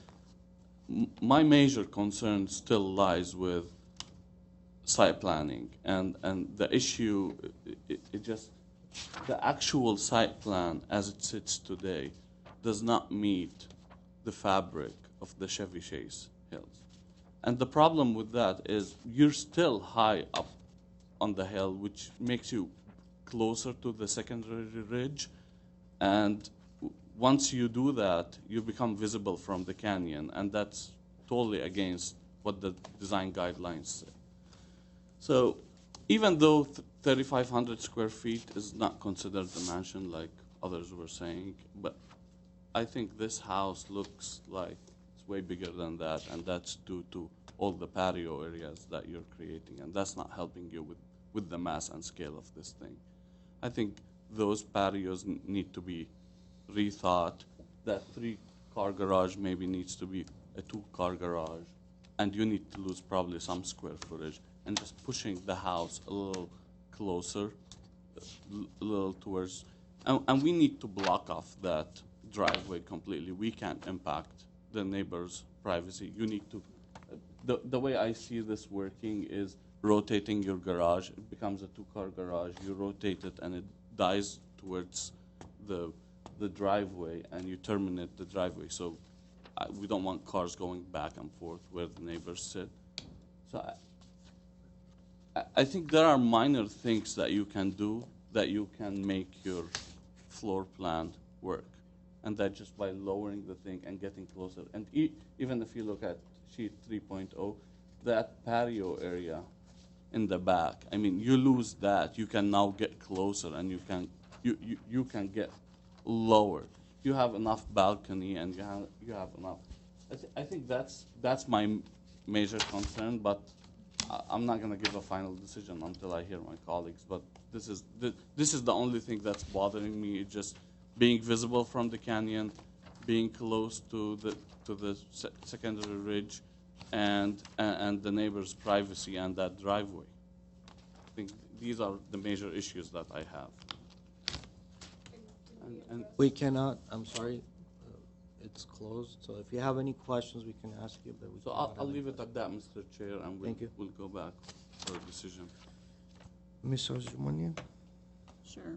[SPEAKER 7] my major concern still lies with site planning. And the issue, it just, the actual site plan as it sits today does not meet the fabric of the Chevy Chase Hills. And the problem with that is you're still high up on the hill, which makes you closer to the secondary ridge. And once you do that, you become visible from the canyon, and that's totally against what the design guidelines say. So even though 3,500 square feet is not considered a mansion like others were saying, but I think this house looks like it's way bigger than that, and that's due to all the patio areas that you're creating, and that's not helping you with the mass and scale of this thing. I think those patios need to be rethought. That 3-car garage maybe needs to be a 2-car garage, and you need to lose probably some square footage, and just pushing the house a little closer, a little towards, and we need to block off that driveway completely. We can't impact the neighbor's privacy. You need to, the way I see this working is rotating your garage. It becomes a 2-car garage. You rotate it and it dies towards the driveway, and you terminate the driveway. So we don't want cars going back and forth where the neighbors sit. So I think there are minor things that you can do that you can make your floor plan work. And that just by lowering the thing and getting closer. And even if you look at sheet 3.0, that patio area in the back, I mean, you lose that. You can now get closer, and you can get lower. You have enough balcony, and you have enough. I think that's my major concern, but I'm not going to give a final decision until I hear my colleagues. But this is the only thing that's bothering me. Just being visible from the canyon, being close to the secondary ridge, and the neighbor's privacy and that driveway. I think these are the major issues that I have. And
[SPEAKER 3] We cannot, I'm sorry, it's closed. So if you have any questions, we can ask you, but we
[SPEAKER 7] so
[SPEAKER 3] cannot
[SPEAKER 7] I'll
[SPEAKER 3] have
[SPEAKER 7] leave
[SPEAKER 3] any
[SPEAKER 7] it at that, Mr. Chair, and we'll go back for a decision.
[SPEAKER 3] Ms. Arjumanian?
[SPEAKER 21] Sure.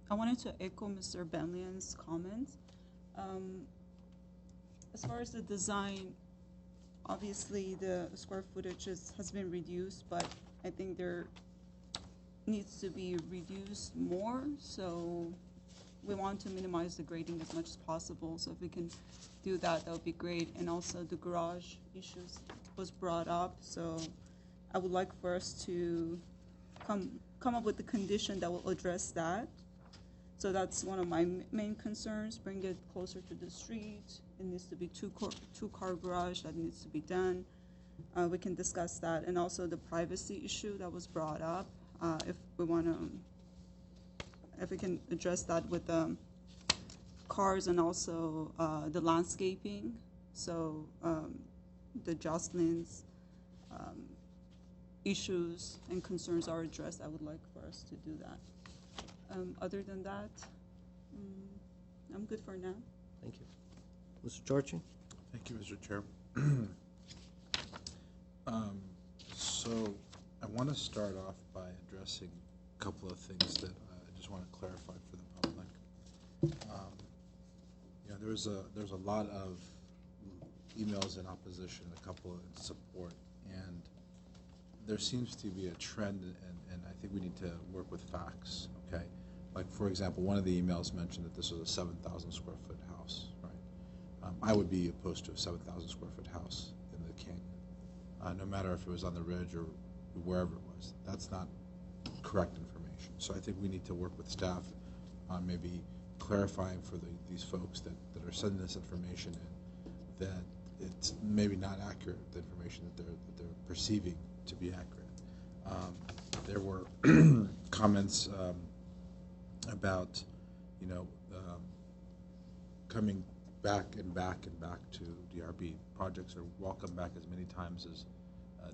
[SPEAKER 21] I wanted to echo Mr. Benlian's comments. As far as the design, obviously the square footage has been reduced, but I think there needs to be reduced more. So we want to minimize the grading as much as possible. So if we can do that, that would be great. And also the garage issues was brought up. So I would like for us to come up with a condition that will address that. So that's one of my main concerns, bring it closer to the street. It needs to be two-car garage, that needs to be done. We can discuss that. And also the privacy issue that was brought up, if we can address that with cars and also the landscaping. So the Jocelyn's issues and concerns are addressed. I would like for us to do that. Other than that, I'm good for now.
[SPEAKER 3] Thank you. Mr. Georgie?
[SPEAKER 11] Thank you, Mr. Chair. So I want to start off by addressing a couple of things that I just want to clarify for the public. There's a lot of emails in opposition, a couple in support, and there seems to be a trend, and I think we need to work with facts, okay? Like, for example, one of the emails mentioned that this was a 7,000 square foot house, right? I would be opposed to a 7,000 square foot house in the canyon, no matter if it was on the ridge or wherever it was. That's not correct information. So I think we need to work with staff on maybe clarifying for these folks that are sending this information in, that it's maybe not accurate, the information that they're perceiving to be accurate. There were comments about, coming back and back and back to DRB. Projects are welcome back as many times as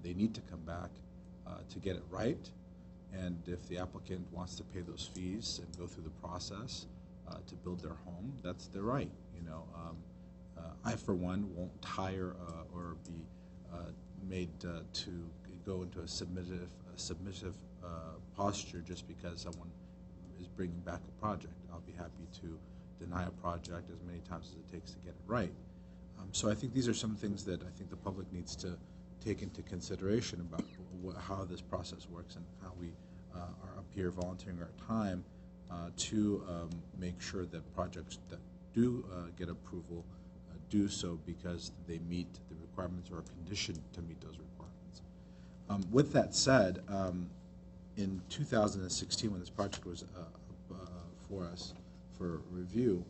[SPEAKER 11] they need to come back to get it right. And if the applicant wants to pay those fees and go through the process to build their home, that's their right. I, for one, won't tire or be made to go into a submissive posture just because someone is bringing back a project. I'll be happy to deny a project as many times as it takes to get it right. So I think these are some things that I think the public needs to take into consideration about how this process works and how we are up here volunteering our time to make sure that projects that do get approval do so because they meet the requirements or are conditioned to meet those requirements. With that said, in 2016, when this project was for us for review,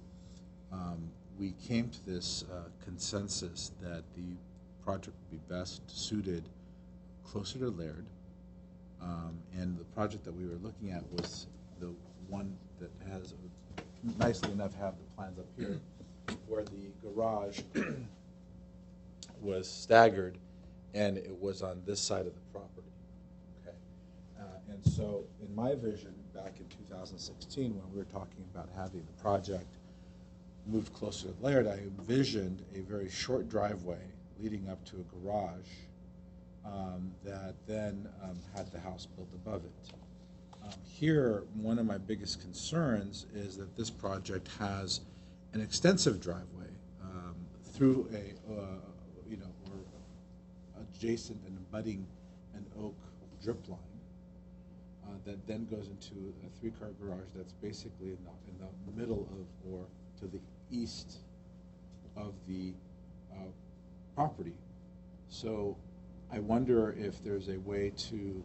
[SPEAKER 11] we came to this consensus that the project would be best suited closer to Laird, and the project that we were looking at was the one that has, nicely enough, have the plans up here, where the garage was staggered and it was on this side of the property. Okay, and so in my vision back in 2016, when we were talking about having the project moved closer to Laird, I envisioned a very short driveway leading up to a garage that then had the house built above it. Here, one of my biggest concerns is that this project has an extensive driveway through a, or adjacent and abutting an oak drip line that then goes into a three-car garage that's basically in the middle of, or to the east of the property. So I wonder if there's a way to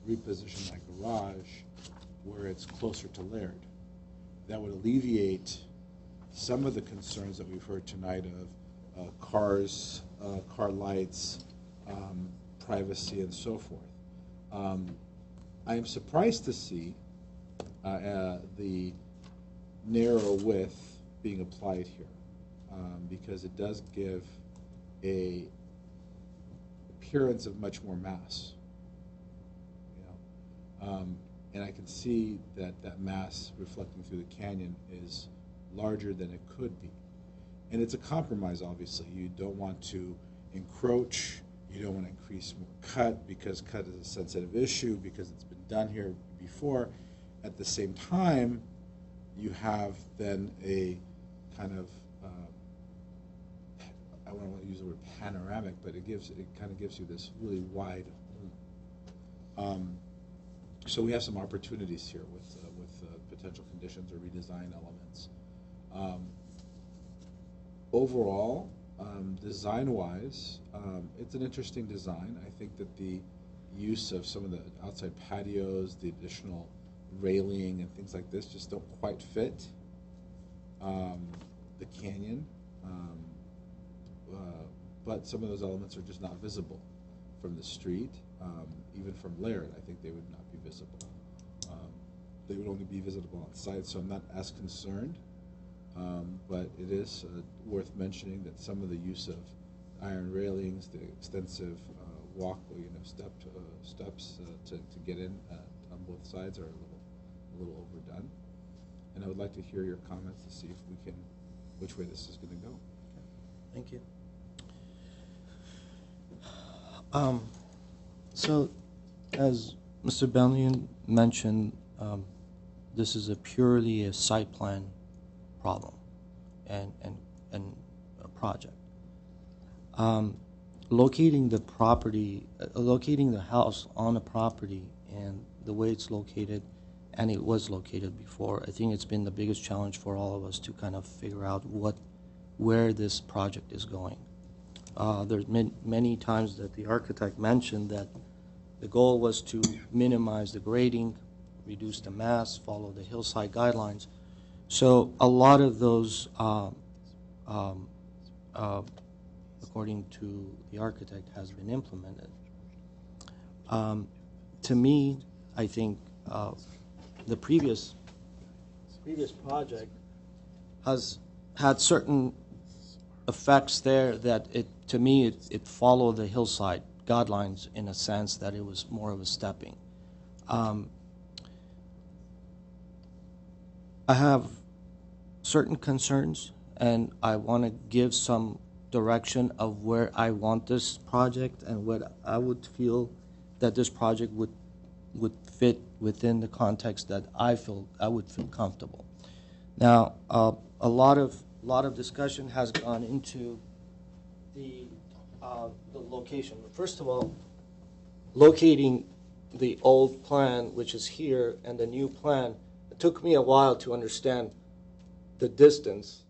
[SPEAKER 11] reposition that garage where it's closer to Laird. That would alleviate some of the concerns that we've heard tonight of cars, car lights, privacy, and so forth. I am surprised to see the narrow width being applied here because it does give a appearance of much more mass. And I can see that that mass reflecting through the canyon is larger than it could be. And it's a compromise, obviously. You don't want to encroach, you don't want to increase more cut because cut is a sensitive issue because it's been done here before. At the same time, you have then a kind of, I don't want to use the word panoramic, but it kind of gives you this really wide home. So we have some opportunities here with potential conditions or redesign elements. Overall, design-wise, it's an interesting design. I think that the use of some of the outside patios, the additional railing and things like this just don't quite fit the canyon. But some of those elements are just not visible from the street. Even from Laird, I think they would not be visible. They would only be visible on site, so I'm not as concerned. But it is worth mentioning that some of the use of iron railings, the extensive walkway, steps to get in on both sides are a little overdone. And I would like to hear your comments to see if we can, which way this is going to go.
[SPEAKER 3] Thank you. So, as Mr. Benlian mentioned, this is purely a site plan problem and a project. Locating the property, locating the house on a property and the way it's located, and it was located before, I think it's been the biggest challenge for all of us to kind of figure out where this project is going. There's many times that the architect mentioned that the goal was to minimize the grading, reduce the mass, follow the hillside guidelines. So a lot of those, according to the architect, has been implemented. To me, I think the previous project has had certain effects there that to me it followed the hillside guidelines in a sense that it was more of a stepping. I have certain concerns, and I want to give some direction of where I want this project and what I would feel that this project would fit within the context that I feel I would feel comfortable. Now, a lot of discussion has gone into the location. First of all, locating the old plan, which is here, and the new plan, it took me a while to understand the distance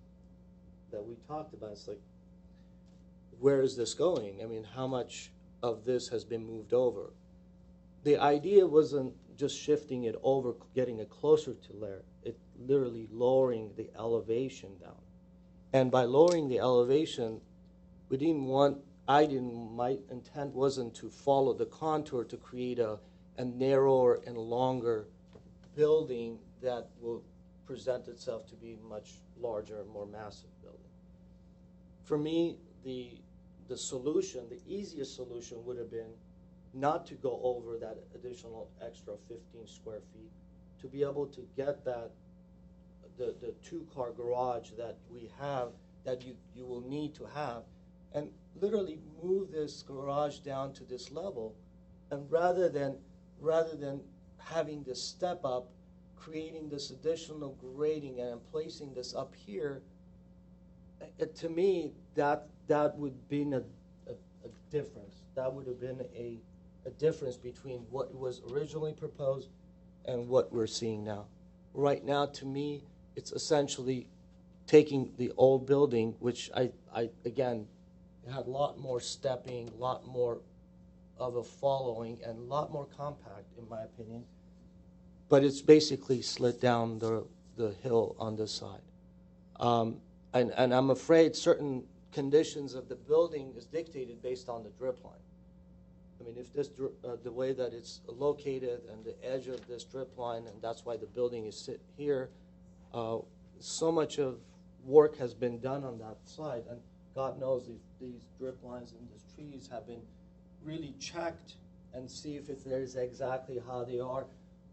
[SPEAKER 3] that we talked about. It's like, where is this going? I mean, how much of this has been moved over? The idea wasn't just shifting it over, getting it closer to there. It literally lowering the elevation down. And by lowering the elevation, my intent wasn't to follow the contour to create a narrower and longer building that will present itself to be much larger and more massive building. For me, the solution, the easiest solution would have been not to go over that additional extra 15 square feet, to be able to get that the two-car garage that we have, that you will need to have, and literally move this garage down to this level, and rather than having this step up, creating this additional grading and placing this up here, to me that would have been a difference. That would have been a difference between what was originally proposed and what we're seeing now. Right now, to me, it's essentially taking the old building, which I again, had a lot more stepping, a lot more of a following, and a lot more compact, in my opinion. But it's basically slid down the hill on this side. And I'm afraid certain conditions of the building is dictated based on the drip line. I mean, if this the way that it's located and the edge of this drip line, and that's why the building is sit here, so much of work has been done on that side, and God knows if these drip lines and these trees have been really checked and see if there's exactly how they are.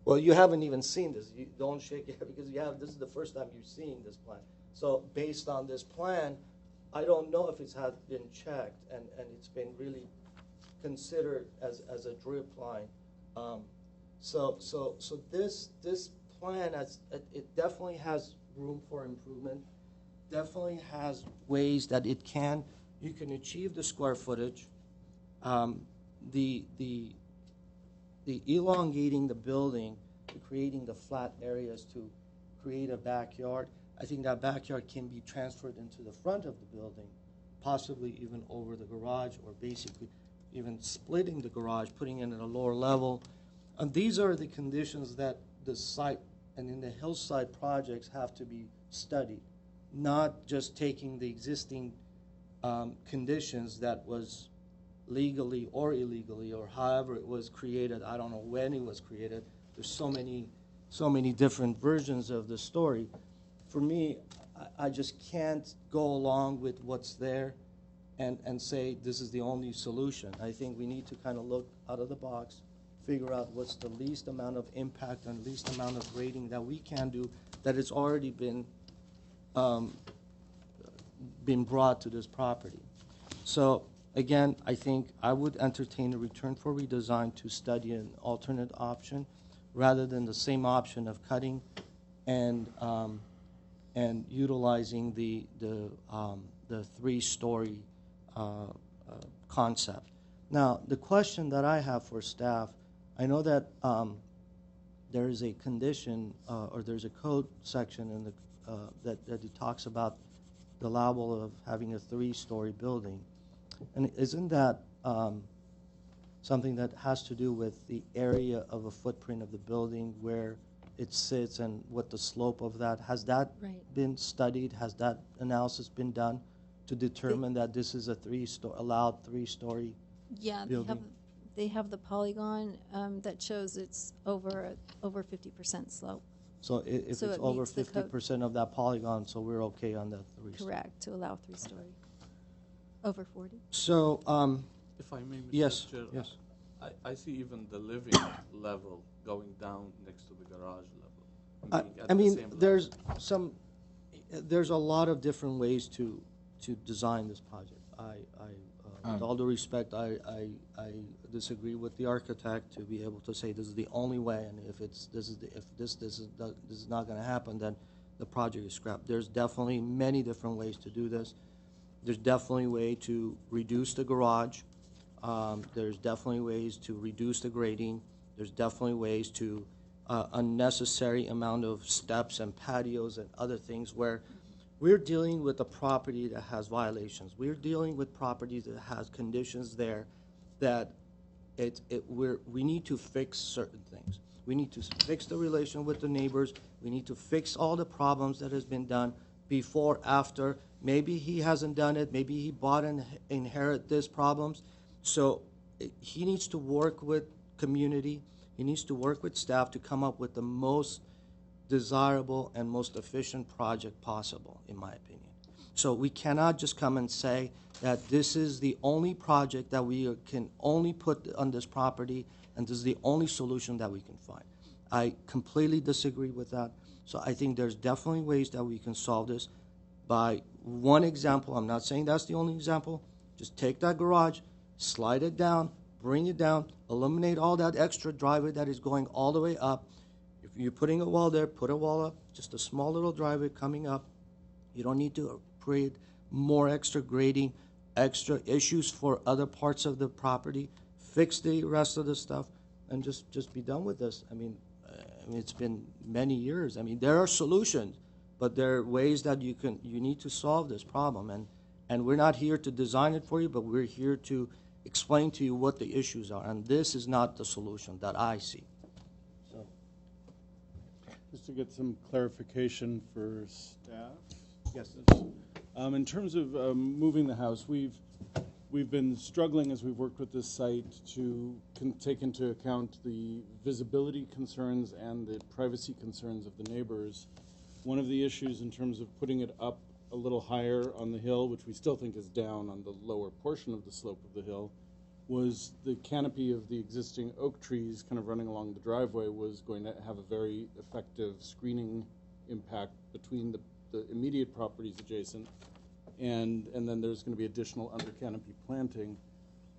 [SPEAKER 3] Well, you haven't even seen this. You don't shake it because this is the first time you've seen this plan. So based on this plan, I don't know if it's been checked and it's been really considered as a drip line. So this plan, it definitely has room for improvement. Definitely has ways that you can achieve the square footage. The elongating the building, to creating the flat areas to create a backyard. I think that backyard can be transferred into the front of the building, possibly even over the garage, or basically even splitting the garage, putting it at a lower level. And these are the conditions that the site and in the hillside projects have to be studied, not just taking the existing conditions that was legally or illegally, or however it was created. I don't know when it was created. There's so many different versions of the story. For me, I just can't go along with what's there and say this is the only solution. I think we need to kind of look out of the box, figure out what's the least amount of impact and least amount of grading that we can do that has already been brought to this property. So again, I think I would entertain a return for redesign to study an alternate option rather than the same option of cutting and utilizing the three-story concept. Now, the question that I have for staff, I know that there is a condition or there's a code section in the that it talks about the allowable of having a three-story building, and isn't that something that has to do with the area of a footprint of the building where it sits and what the slope of that, has that been studied? Has that analysis been done to determine that this is a allowed three-story
[SPEAKER 2] Yeah,
[SPEAKER 3] building?
[SPEAKER 2] they have the polygon that shows it's over 50% slope.
[SPEAKER 3] So if
[SPEAKER 2] So
[SPEAKER 3] it's
[SPEAKER 2] it
[SPEAKER 3] over
[SPEAKER 2] meets the code.
[SPEAKER 3] 50% of that polygon, so we're okay on that three-story?
[SPEAKER 2] Correct, to allow three-story. Over 40.
[SPEAKER 3] So,
[SPEAKER 7] If I may, Mr.
[SPEAKER 3] yes,
[SPEAKER 7] Chair,
[SPEAKER 3] yes.
[SPEAKER 7] I see even the living level going down next to the garage level. being at
[SPEAKER 3] I
[SPEAKER 7] the
[SPEAKER 3] mean,
[SPEAKER 7] same level.
[SPEAKER 3] there's a lot of different ways to design this project. With all due respect, I disagree with the architect to be able to say this is the only way, and if this is not going to happen, then the project is scrapped. There's definitely many different ways to do this. There's definitely a way to reduce the garage. There's definitely ways to reduce the grading. There's definitely ways to unnecessary amount of steps and patios and other things where we're dealing with a property that has violations. We're dealing with properties that has conditions there that we need to fix certain things. We need to fix the relation with the neighbors. We need to fix all the problems that has been done before, after. Maybe he hasn't done it. Maybe he bought and inherit these problems. So he needs to work with community. He needs to work with staff to come up with the most desirable and most efficient project possible, in my opinion. So we cannot just come and say that this is the only project that we can only put on this property and this is the only solution that we can find. I completely disagree with that. So I think there's definitely ways that we can solve this. By one example, I'm not saying that's the only example, just take that garage, slide it down, bring it down, eliminate all that extra driveway that is going all the way up. If you're putting a wall there, put a wall up, just a small little driveway coming up. You don't need to create more extra grading, extra issues for other parts of the property. Fix the rest of the stuff and just be done with this. I mean, it's been many years. I mean, there are solutions, but there are ways that you need to solve this problem. And we're not here to design it for you, but we're here to explain to you what the issues are. And this is not the solution that I see. So,
[SPEAKER 5] just to get some clarification for staff.
[SPEAKER 3] Yes.
[SPEAKER 5] In terms of moving the house, we've been struggling as we've worked with this site to take into account the visibility concerns and the privacy concerns of the neighbors. One of the issues in terms of putting it up a little higher on the hill, which we still think is down on the lower portion of the slope of the hill, was the canopy of the existing oak trees kind of running along the driveway was going to have a very effective screening impact between the immediate properties adjacent, and then there's going to be additional under canopy planting.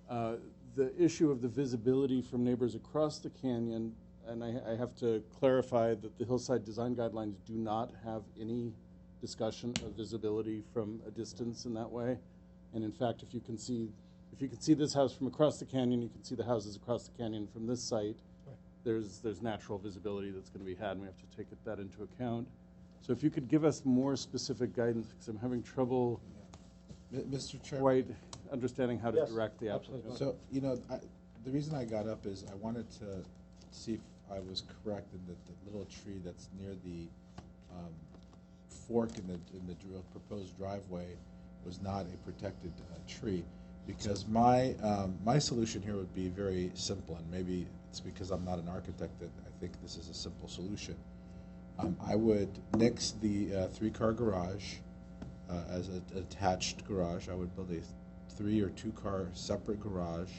[SPEAKER 5] The issue of the visibility from neighbors across the canyon, and I have to clarify that the hillside design guidelines do not have any discussion of visibility from a distance in that way. And in fact, if you can see this house from across the canyon, you can see the houses across the canyon from this site. There's natural visibility that's going to be had, and we have to take that into account. So if you could give us more specific guidance, because I'm having trouble,
[SPEAKER 11] Mr. Chair,
[SPEAKER 5] quite understanding how to direct the applicant.
[SPEAKER 11] So, the reason I got up is I wanted to see if I was correct in that the little tree that's near the fork in the proposed driveway was not a protected tree, because my solution here would be very simple, and maybe it's because I'm not an architect that I think this is a simple solution. I would nix the three-car garage as an attached garage. I would build a 3 or 2 car separate garage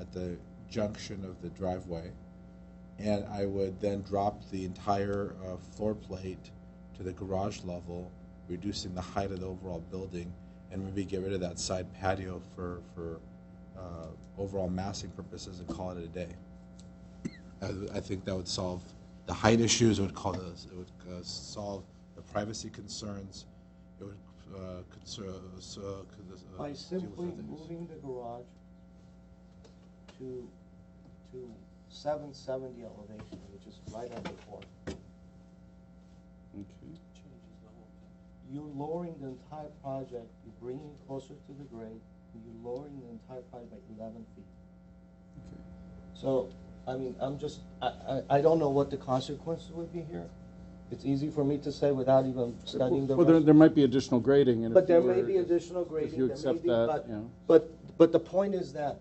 [SPEAKER 11] at the junction of the driveway, and I would then drop the entire floor plate to the garage level, reducing the height of the overall building, and maybe get rid of that side patio for overall massing purposes and call it a day. I think that would solve the height issues. It would solve the privacy concerns. It would
[SPEAKER 3] by
[SPEAKER 11] deal
[SPEAKER 3] simply
[SPEAKER 11] with things.
[SPEAKER 3] moving the garage to 770 elevation, which is right on the corner.
[SPEAKER 5] Okay.
[SPEAKER 3] You're lowering the entire project, you're bringing it closer to the grade, and you're lowering the entire project by 11 feet.
[SPEAKER 5] Okay.
[SPEAKER 3] So, I mean, I don't know what the consequences would be here. It's easy for me to say without even studying the
[SPEAKER 5] Well,
[SPEAKER 3] rest.
[SPEAKER 5] there might be additional grading. And
[SPEAKER 3] But
[SPEAKER 5] if
[SPEAKER 3] there
[SPEAKER 5] you
[SPEAKER 3] may
[SPEAKER 5] were-
[SPEAKER 3] be additional grading.
[SPEAKER 5] If you
[SPEAKER 3] there may
[SPEAKER 5] accept
[SPEAKER 3] be,
[SPEAKER 5] that, you know.
[SPEAKER 3] but the point is that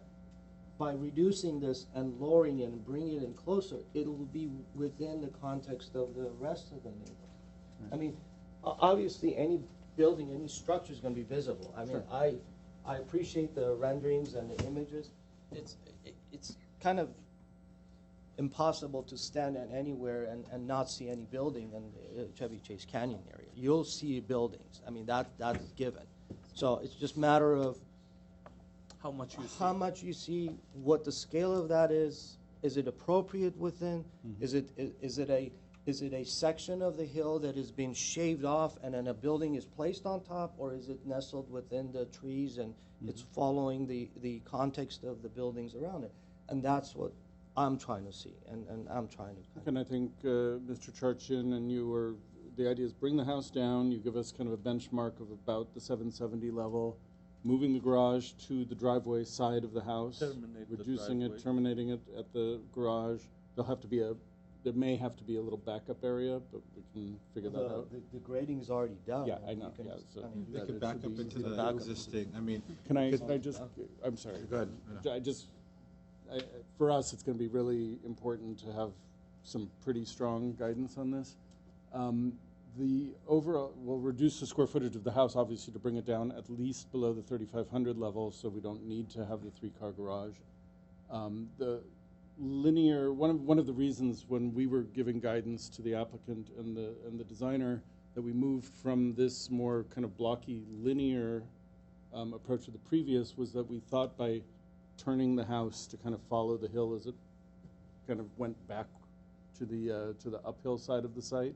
[SPEAKER 3] by reducing this and lowering it and bringing it in closer, it will be within the context of the rest of the neighborhood. I mean, obviously, any building, any structure is going to be visible. I mean,
[SPEAKER 5] Sure.
[SPEAKER 3] I appreciate the renderings and the images. It's kind of impossible to stand at anywhere and not see any building in the Chevy Chase Canyon area. You'll see buildings. I mean, that's given. So it's just a matter of
[SPEAKER 7] How much you see?
[SPEAKER 3] how much you see, what the scale of that is it appropriate within?
[SPEAKER 5] Mm-hmm.
[SPEAKER 3] Is it a section of the hill that is being shaved off and then a building is placed on top, or is it nestled within the trees and it's following the context of the buildings around it? And that's what I'm trying to see, and I'm trying to.
[SPEAKER 5] And I think Mr. Charchin and you were, the idea is bring the house down, you give us kind of a benchmark of about the 770 level, moving the garage to the driveway side of the house,
[SPEAKER 7] Terminate the
[SPEAKER 5] reducing
[SPEAKER 7] driveway.
[SPEAKER 5] it, terminating it at the garage. There may have to be a little backup area, but we can figure that out.
[SPEAKER 3] The grading is already done.
[SPEAKER 5] Yeah,
[SPEAKER 3] and
[SPEAKER 5] I know,
[SPEAKER 3] you can
[SPEAKER 5] yeah,
[SPEAKER 3] just-
[SPEAKER 5] so-
[SPEAKER 3] I mean,
[SPEAKER 11] They could back up into the
[SPEAKER 3] back up.
[SPEAKER 11] existing, I mean.
[SPEAKER 5] Can I
[SPEAKER 11] could-
[SPEAKER 5] just, I'm sorry.
[SPEAKER 11] Go ahead.
[SPEAKER 5] For us, it's going to be really important to have some pretty strong guidance on this. The overall, we'll reduce the square footage of the house, obviously, to bring it down at least below the 3,500 level, so we don't need to have the three-car garage. The linear, one of the reasons when we were giving guidance to the applicant and the designer that we moved from this more kind of blocky linear approach to the previous was that we thought by turning the house to kind of follow the hill as it kind of went back to the uphill side of the site,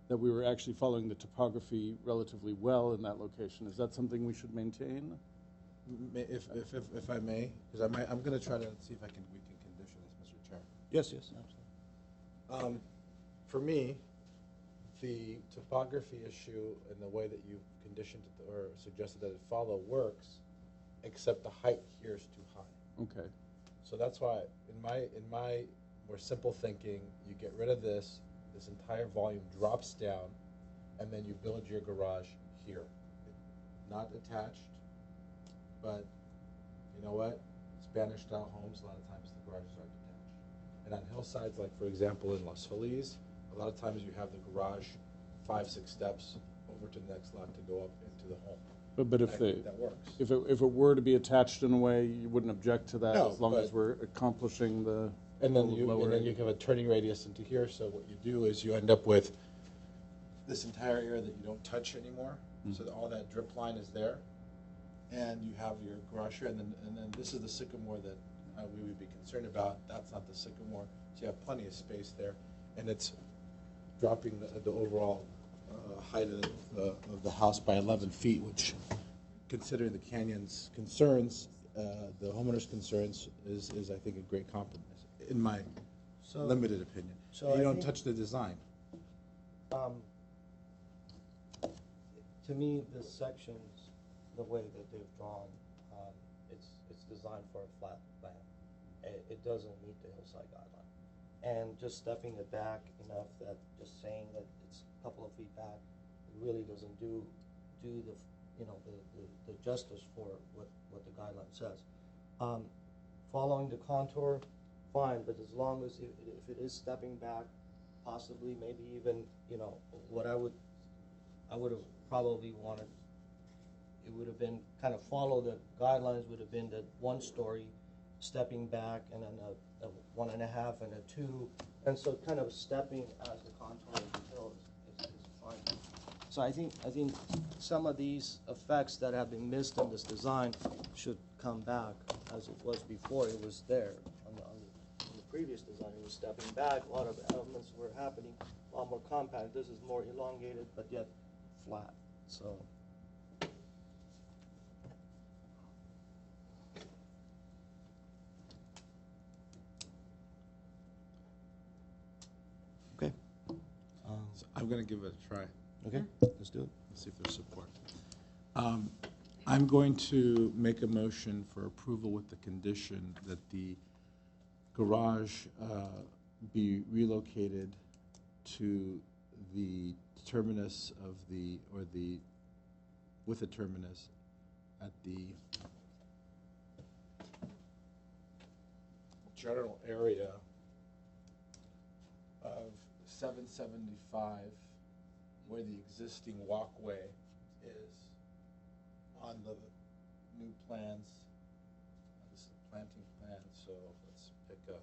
[SPEAKER 5] that we were actually following the topography relatively well in that location. Is that something we should maintain?
[SPEAKER 11] If I may, because I'm going to try to see if we can condition this, Mr. Chair.
[SPEAKER 3] Yes, absolutely.
[SPEAKER 11] For me, the topography issue and the way that you've conditioned it or suggested that it follow works, except the height here is too high.
[SPEAKER 5] Okay.
[SPEAKER 11] So that's why, in my more simple thinking, you get rid of this entire volume drops down, and then you build your garage here. Not attached, but you know what? Spanish style homes, a lot of times the garages are detached. And on hillsides, like for example in Las Feliz, a lot of times you have the garage 5-6 steps over to the next lot to go up into the home.
[SPEAKER 5] But if
[SPEAKER 11] I think that works.
[SPEAKER 5] if it were to be attached in a way, you wouldn't object to that,
[SPEAKER 11] No,
[SPEAKER 5] as long as
[SPEAKER 11] but-
[SPEAKER 5] we're accomplishing the
[SPEAKER 11] And then
[SPEAKER 5] lower
[SPEAKER 11] you have a turning radius into here, so what you do is you end up with this entire area that you don't touch anymore, so that all that drip line is there, and you have your garage here, and then this is the sycamore that we would be concerned about. That's not the sycamore, so you have plenty of space there, and it's dropping the overall height of the house by 11 feet, which, considering the canyon's concerns, the homeowner's concerns, is I think a great compromise, in my limited opinion.
[SPEAKER 3] So
[SPEAKER 11] You
[SPEAKER 3] I
[SPEAKER 11] don't
[SPEAKER 3] think-
[SPEAKER 11] touch the design.
[SPEAKER 3] To me, the sections, the way that they've drawn, it's designed for a flat plan. It doesn't meet the hillside guideline. And just stepping it back enough that just saying that it's a couple of feet back really doesn't do the justice for what the guideline says. Following the contour, fine, but as long as if it is stepping back, possibly maybe even what I would have probably wanted, it would have been kind of follow the guidelines, would have been that 1 story stepping back and then a 1.5 and a 2, and so kind of stepping as the contour of the hill is fine. So I think some of these effects that have been missed in this design should come back as it was before. It was there on the previous design. It was stepping back. A lot of elements were happening, a lot more compact. This is more elongated, but yet flat. So. Okay.
[SPEAKER 11] So I'm going to give it a try.
[SPEAKER 3] Okay, let's do it.
[SPEAKER 11] Let's see if there's support. I'm going to make a motion for approval with the condition that the garage be relocated to the terminus of the, or the, with a terminus at the general area of 775, where the existing walkway is on the new plans. This is a planting plan, so let's pick a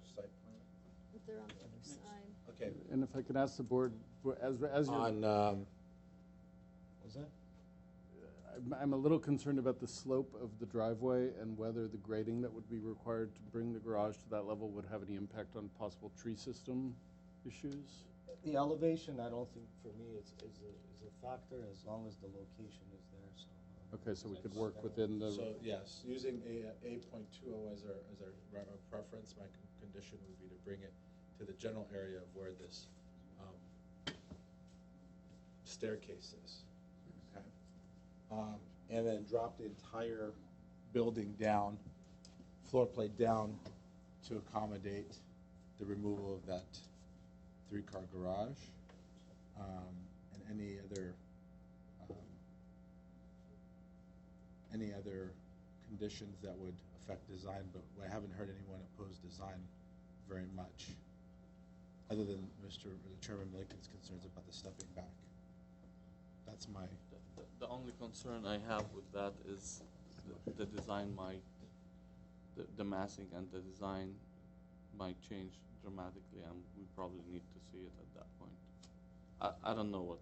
[SPEAKER 11] site plan.
[SPEAKER 2] If they're on the other side.
[SPEAKER 11] Okay.
[SPEAKER 5] And if I could ask the board, as you're...
[SPEAKER 11] On, what's that?
[SPEAKER 5] I'm a little concerned about the slope of the driveway and whether the grading that would be required to bring the garage to that level would have any impact on possible tree system issues.
[SPEAKER 3] The elevation, I don't think for me is a factor as long as the location is there. So.
[SPEAKER 5] Okay, so we could work within the.
[SPEAKER 11] So yes, using A.20 as our preference, my condition would be to bring it to the general area of where this staircase is. Okay. And then drop the entire building down, floor plate down, to accommodate the removal of that three-car garage, and any other conditions that would affect design, but I haven't heard anyone oppose design very much, other than Chairman Lincoln's concerns about the stepping back. That's my...
[SPEAKER 7] The only concern I have with that is the design might, the massing and the design might change dramatically, and we probably need to see it at that point. I don't know what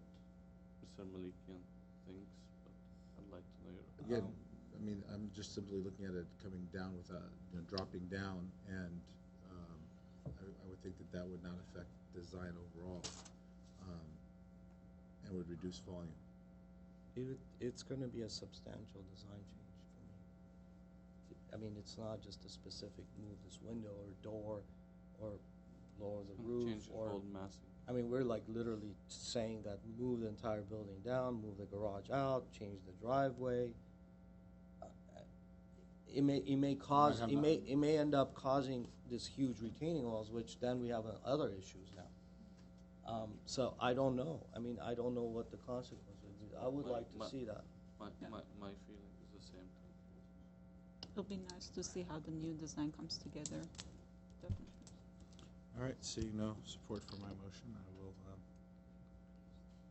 [SPEAKER 7] Mr. Malikian thinks, but I'd like to know your
[SPEAKER 11] Again, I mean, I'm just simply looking at it coming down without, dropping down, and I would think that would not affect design overall, and would reduce volume.
[SPEAKER 3] It's going to be a substantial design change for me. I mean, it's not just a specific move this window or door or lower the roof
[SPEAKER 7] change
[SPEAKER 3] or
[SPEAKER 7] old massing.
[SPEAKER 3] I mean, we're like literally saying that move the entire building down, move the garage out, change the driveway. It may end up causing this huge retaining walls, which then we have other issues now. So I don't know. I mean, I don't know what the consequences. I would like to see that.
[SPEAKER 7] My feeling is the same.
[SPEAKER 21] It'll be nice to see how the new design comes together. Definitely.
[SPEAKER 11] All right, seeing no support for my motion, I will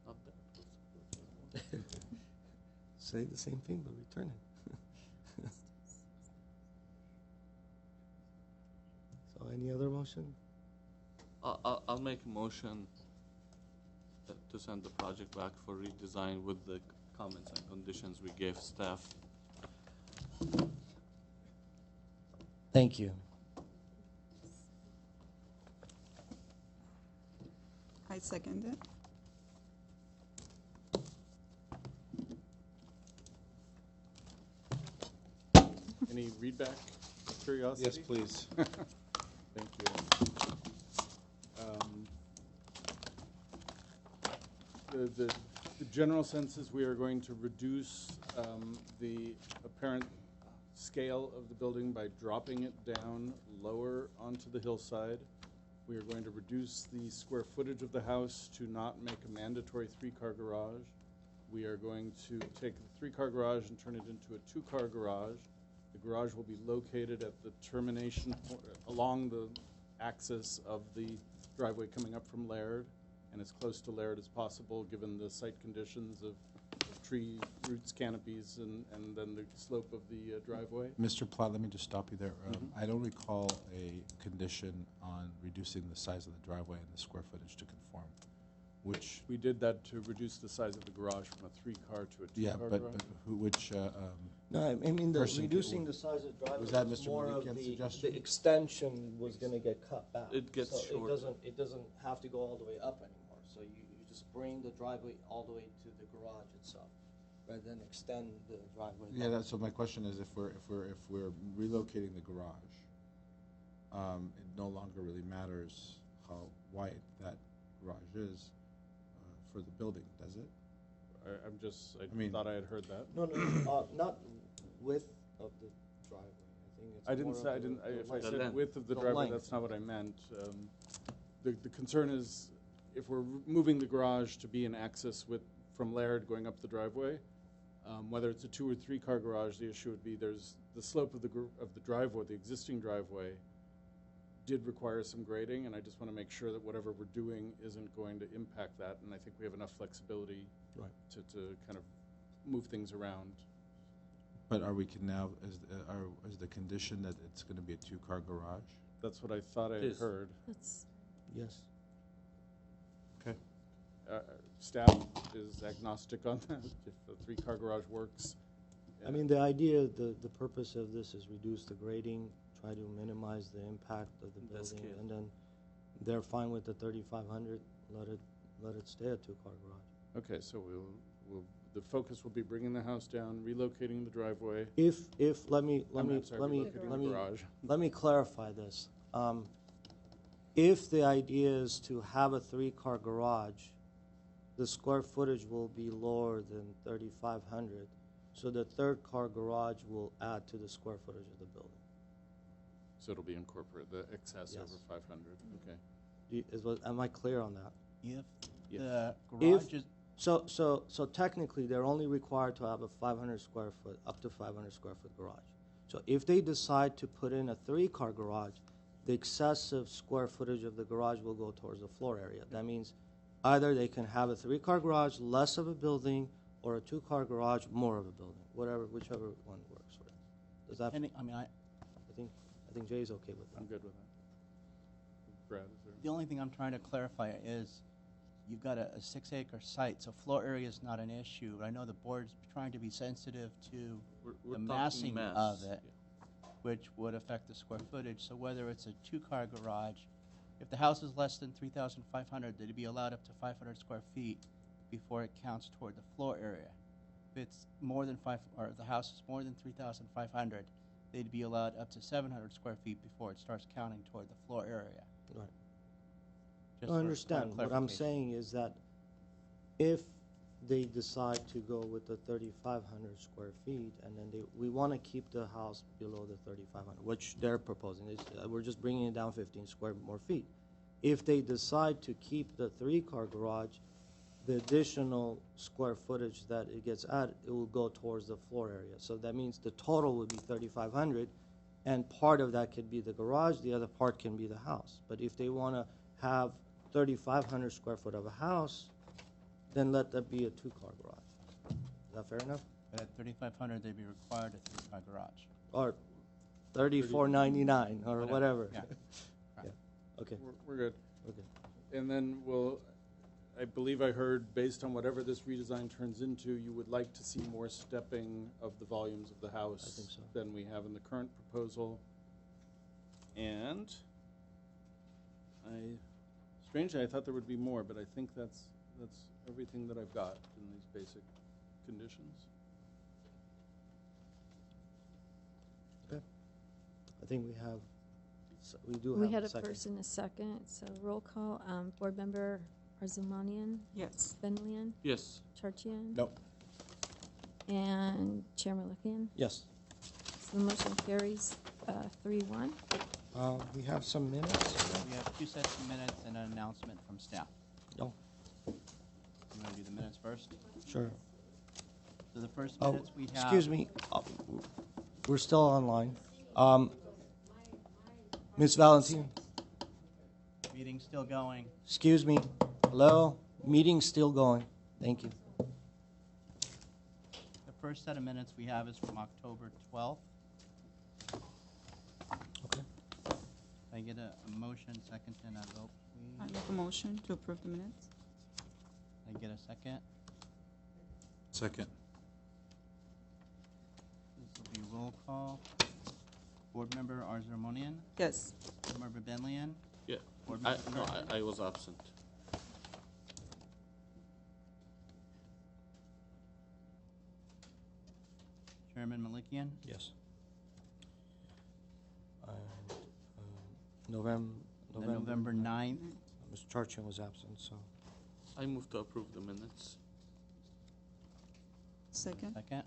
[SPEAKER 7] Not that.
[SPEAKER 3] Say the same thing, but return it. So any other motion?
[SPEAKER 7] I'll make a motion to send the project back for redesign with the comments and conditions we gave staff.
[SPEAKER 3] Thank you.
[SPEAKER 21] I second it.
[SPEAKER 5] Any readback, curiosity?
[SPEAKER 11] Yes, please.
[SPEAKER 5] Thank you. The general sense is we are going to reduce the apparent scale of the building by dropping it down lower onto the hillside. We are going to reduce the square footage of the house to not make a mandatory three-car garage. We are going to take the three-car garage and turn it into a two-car garage. The garage will be located at the termination along the axis of the driveway coming up from Laird, and as close to Laird as possible given the site conditions of tree roots, canopies, and then the slope of the driveway.
[SPEAKER 11] Mr. Platt, let me just stop you there. I don't recall a condition on reducing the size of the driveway and the square footage to conform. Which,
[SPEAKER 5] We did that to reduce the size of the garage from a 3-car to a 2-car
[SPEAKER 11] yeah,
[SPEAKER 5] garage.
[SPEAKER 11] but who, which,
[SPEAKER 3] No, I mean, the
[SPEAKER 11] person
[SPEAKER 3] reducing the size of the driveway
[SPEAKER 11] was that
[SPEAKER 3] was
[SPEAKER 11] Mr.
[SPEAKER 3] more of
[SPEAKER 11] Malikian's
[SPEAKER 3] the
[SPEAKER 11] suggestion?
[SPEAKER 3] extension was gonna get cut back.
[SPEAKER 7] It gets
[SPEAKER 3] So
[SPEAKER 7] shorter.
[SPEAKER 3] it doesn't have to go all the way up anymore. So you just bring the driveway all the way to the garage itself, rather than extend the driveway.
[SPEAKER 11] Yeah, that's, so my question is, if we're relocating the garage, it no longer really matters how wide that garage is for the building, does it?
[SPEAKER 5] I
[SPEAKER 11] mean-
[SPEAKER 5] thought I had heard that.
[SPEAKER 3] No, not width of the driveway. I think it's
[SPEAKER 5] I didn't
[SPEAKER 3] more
[SPEAKER 5] say,
[SPEAKER 3] of
[SPEAKER 5] I didn't,
[SPEAKER 3] the
[SPEAKER 5] if I
[SPEAKER 3] length.
[SPEAKER 5] said width of the
[SPEAKER 3] The
[SPEAKER 5] driveway,
[SPEAKER 3] length.
[SPEAKER 5] that's not what I meant. The concern is, if we're moving the garage to be an access from Laird going up the driveway, whether it's a 2 or 3-car garage, the issue would be there's the slope of the driveway, the existing driveway, did require some grading, and I just want to make sure that whatever we're doing isn't going to impact that, and I think we have enough flexibility to kind of move things around.
[SPEAKER 11] But are we can now, is the condition that it's gonna be a 2-car garage?
[SPEAKER 5] That's what I thought I had heard.
[SPEAKER 2] That's,
[SPEAKER 3] Yes.
[SPEAKER 5] Okay. Staff is agnostic on that, if the 3-car garage works.
[SPEAKER 3] I mean, the idea, the purpose of this is reduce the grading, try to minimize the impact of the
[SPEAKER 7] That's
[SPEAKER 3] building,
[SPEAKER 7] key.
[SPEAKER 3] and then they're fine with the 3,500, let it stay a 2-car garage.
[SPEAKER 5] Okay, so the focus will be bringing the house down, relocating the driveway.
[SPEAKER 3] Let me
[SPEAKER 5] relocating the garage.
[SPEAKER 3] let me clarify this. If the idea is to have a 3-car garage, the square footage will be lower than 3,500, so the 3rd-car garage will add to the square footage of the building.
[SPEAKER 5] So it'll be incorporated, the excess
[SPEAKER 3] Yes.
[SPEAKER 5] over 500, okay.
[SPEAKER 3] Am I clear on that?
[SPEAKER 1] If
[SPEAKER 5] Yes.
[SPEAKER 1] the garage is,
[SPEAKER 3] So technically, they're only required to have a 500 square foot, up to 500 square foot garage. So if they decide to put in a 3-car garage, the excessive square footage of the garage will go towards the floor area. That means either they can have a 3-car garage, less of a building, or a 2-car garage, more of a building, whichever one works for them. Does that? I think Jay's okay with that.
[SPEAKER 5] I'm good with that. Brad, is there?
[SPEAKER 1] the only thing I'm trying to clarify is, you've got a 6-acre site, so floor area is not an issue. I know the board's trying to be sensitive to
[SPEAKER 7] We're
[SPEAKER 1] the
[SPEAKER 7] talking
[SPEAKER 1] massing
[SPEAKER 7] mass,
[SPEAKER 1] of it, which would affect the square footage. So whether it's a 2-car garage, if the house is less than 3,500, they'd be allowed up to 500 square feet before it counts toward the floor area. If it's more than the house is more than 3,500, they'd be allowed up to 700 square feet before it starts counting toward the floor area.
[SPEAKER 3] Right.
[SPEAKER 1] Just
[SPEAKER 3] I
[SPEAKER 1] for
[SPEAKER 3] understand. What I'm
[SPEAKER 1] clarification.
[SPEAKER 3] saying is that if they decide to go with the 3,500 square feet, and then we want to keep the house below the 3,500, which they're proposing. We're just bringing it down 15 square more feet. If they decide to keep the 3-car garage, the additional square footage that it gets added, it will go towards the floor area. So that means the total would be 3,500, and part of that could be the garage, the other part can be the house. But if they want to have 3,500 square foot of a house, then let that be a 2-car garage. Is that fair enough?
[SPEAKER 1] But at 3,500, they'd be required a 3-car garage.
[SPEAKER 3] Or 3,499 or whatever.
[SPEAKER 1] Yeah.
[SPEAKER 3] Yeah. Okay.
[SPEAKER 5] We're good.
[SPEAKER 3] Okay.
[SPEAKER 5] And then I believe I heard, based on whatever this redesign turns into, you would like to see more stepping of the volumes of the house
[SPEAKER 3] I think so.
[SPEAKER 5] than we have in the current proposal. And strangely, I thought there would be more, but I think that's everything that I've got in these basic conditions.
[SPEAKER 3] Okay. I think we have,
[SPEAKER 2] we had
[SPEAKER 3] a
[SPEAKER 2] a
[SPEAKER 3] second.
[SPEAKER 2] first and a second, so roll call. Board Member Arzumanian?
[SPEAKER 21] Yes.
[SPEAKER 2] Benlian?
[SPEAKER 7] Yes.
[SPEAKER 2] Charchian?
[SPEAKER 11] Nope.
[SPEAKER 2] And Chair Malikian?
[SPEAKER 3] Yes.
[SPEAKER 2] So the motion carries 3-1.
[SPEAKER 3] We have some minutes.
[SPEAKER 1] We have 2 sets of minutes and an announcement from staff.
[SPEAKER 3] Oh,
[SPEAKER 1] You want to do the minutes first?
[SPEAKER 3] sure.
[SPEAKER 1] So the first
[SPEAKER 3] Oh,
[SPEAKER 1] minutes we have.
[SPEAKER 3] excuse me. We're still online. Ms. Valentine,
[SPEAKER 1] Meeting's still going.
[SPEAKER 3] excuse me. Hello? Meeting's still going. Thank you.
[SPEAKER 1] The first set of minutes we have is from October 12th.
[SPEAKER 3] Okay.
[SPEAKER 1] Can I get a motion, second, and a vote,
[SPEAKER 21] I
[SPEAKER 1] please?
[SPEAKER 21] make a motion to approve the minutes.
[SPEAKER 1] Can I get a second?
[SPEAKER 11] Second.
[SPEAKER 1] This will be roll call. Board Member Arzarmonian?
[SPEAKER 21] Yes.
[SPEAKER 1] Board Member Benlian?
[SPEAKER 7] Yeah,
[SPEAKER 1] Board
[SPEAKER 7] I,
[SPEAKER 1] Member
[SPEAKER 7] no,
[SPEAKER 1] Norton?
[SPEAKER 7] I was absent.
[SPEAKER 1] Chairman Malikian?
[SPEAKER 3] Yes. November.
[SPEAKER 1] The November 9th.
[SPEAKER 3] Mr. Charchin was absent, so.
[SPEAKER 7] I move to approve the minutes.
[SPEAKER 21] Second.
[SPEAKER 1] Second?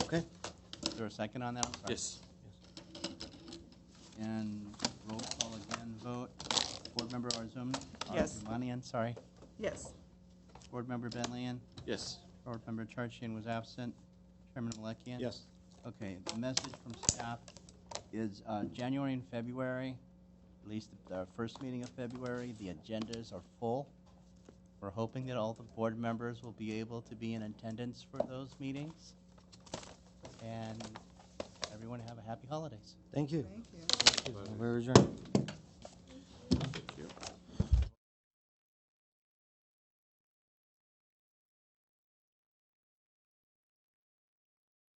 [SPEAKER 3] Okay.
[SPEAKER 1] Is there a second on that? I'm sorry.
[SPEAKER 7] Yes.
[SPEAKER 1] And roll call again, vote. Board Member
[SPEAKER 21] Yes.
[SPEAKER 1] Arzarmonian, sorry.
[SPEAKER 21] Yes.
[SPEAKER 1] Board Member Benlian?
[SPEAKER 7] Yes.
[SPEAKER 1] Board Member Charchin was absent. Chairman Malikian?
[SPEAKER 3] Yes.
[SPEAKER 1] Okay, the message from staff is January and February, at least the first meeting of February, the agendas are full. We're hoping that all the board members will be able to be in attendance for those meetings. And everyone have a happy holidays.
[SPEAKER 3] Thank you.
[SPEAKER 21] Thank you.
[SPEAKER 3] We're adjourned.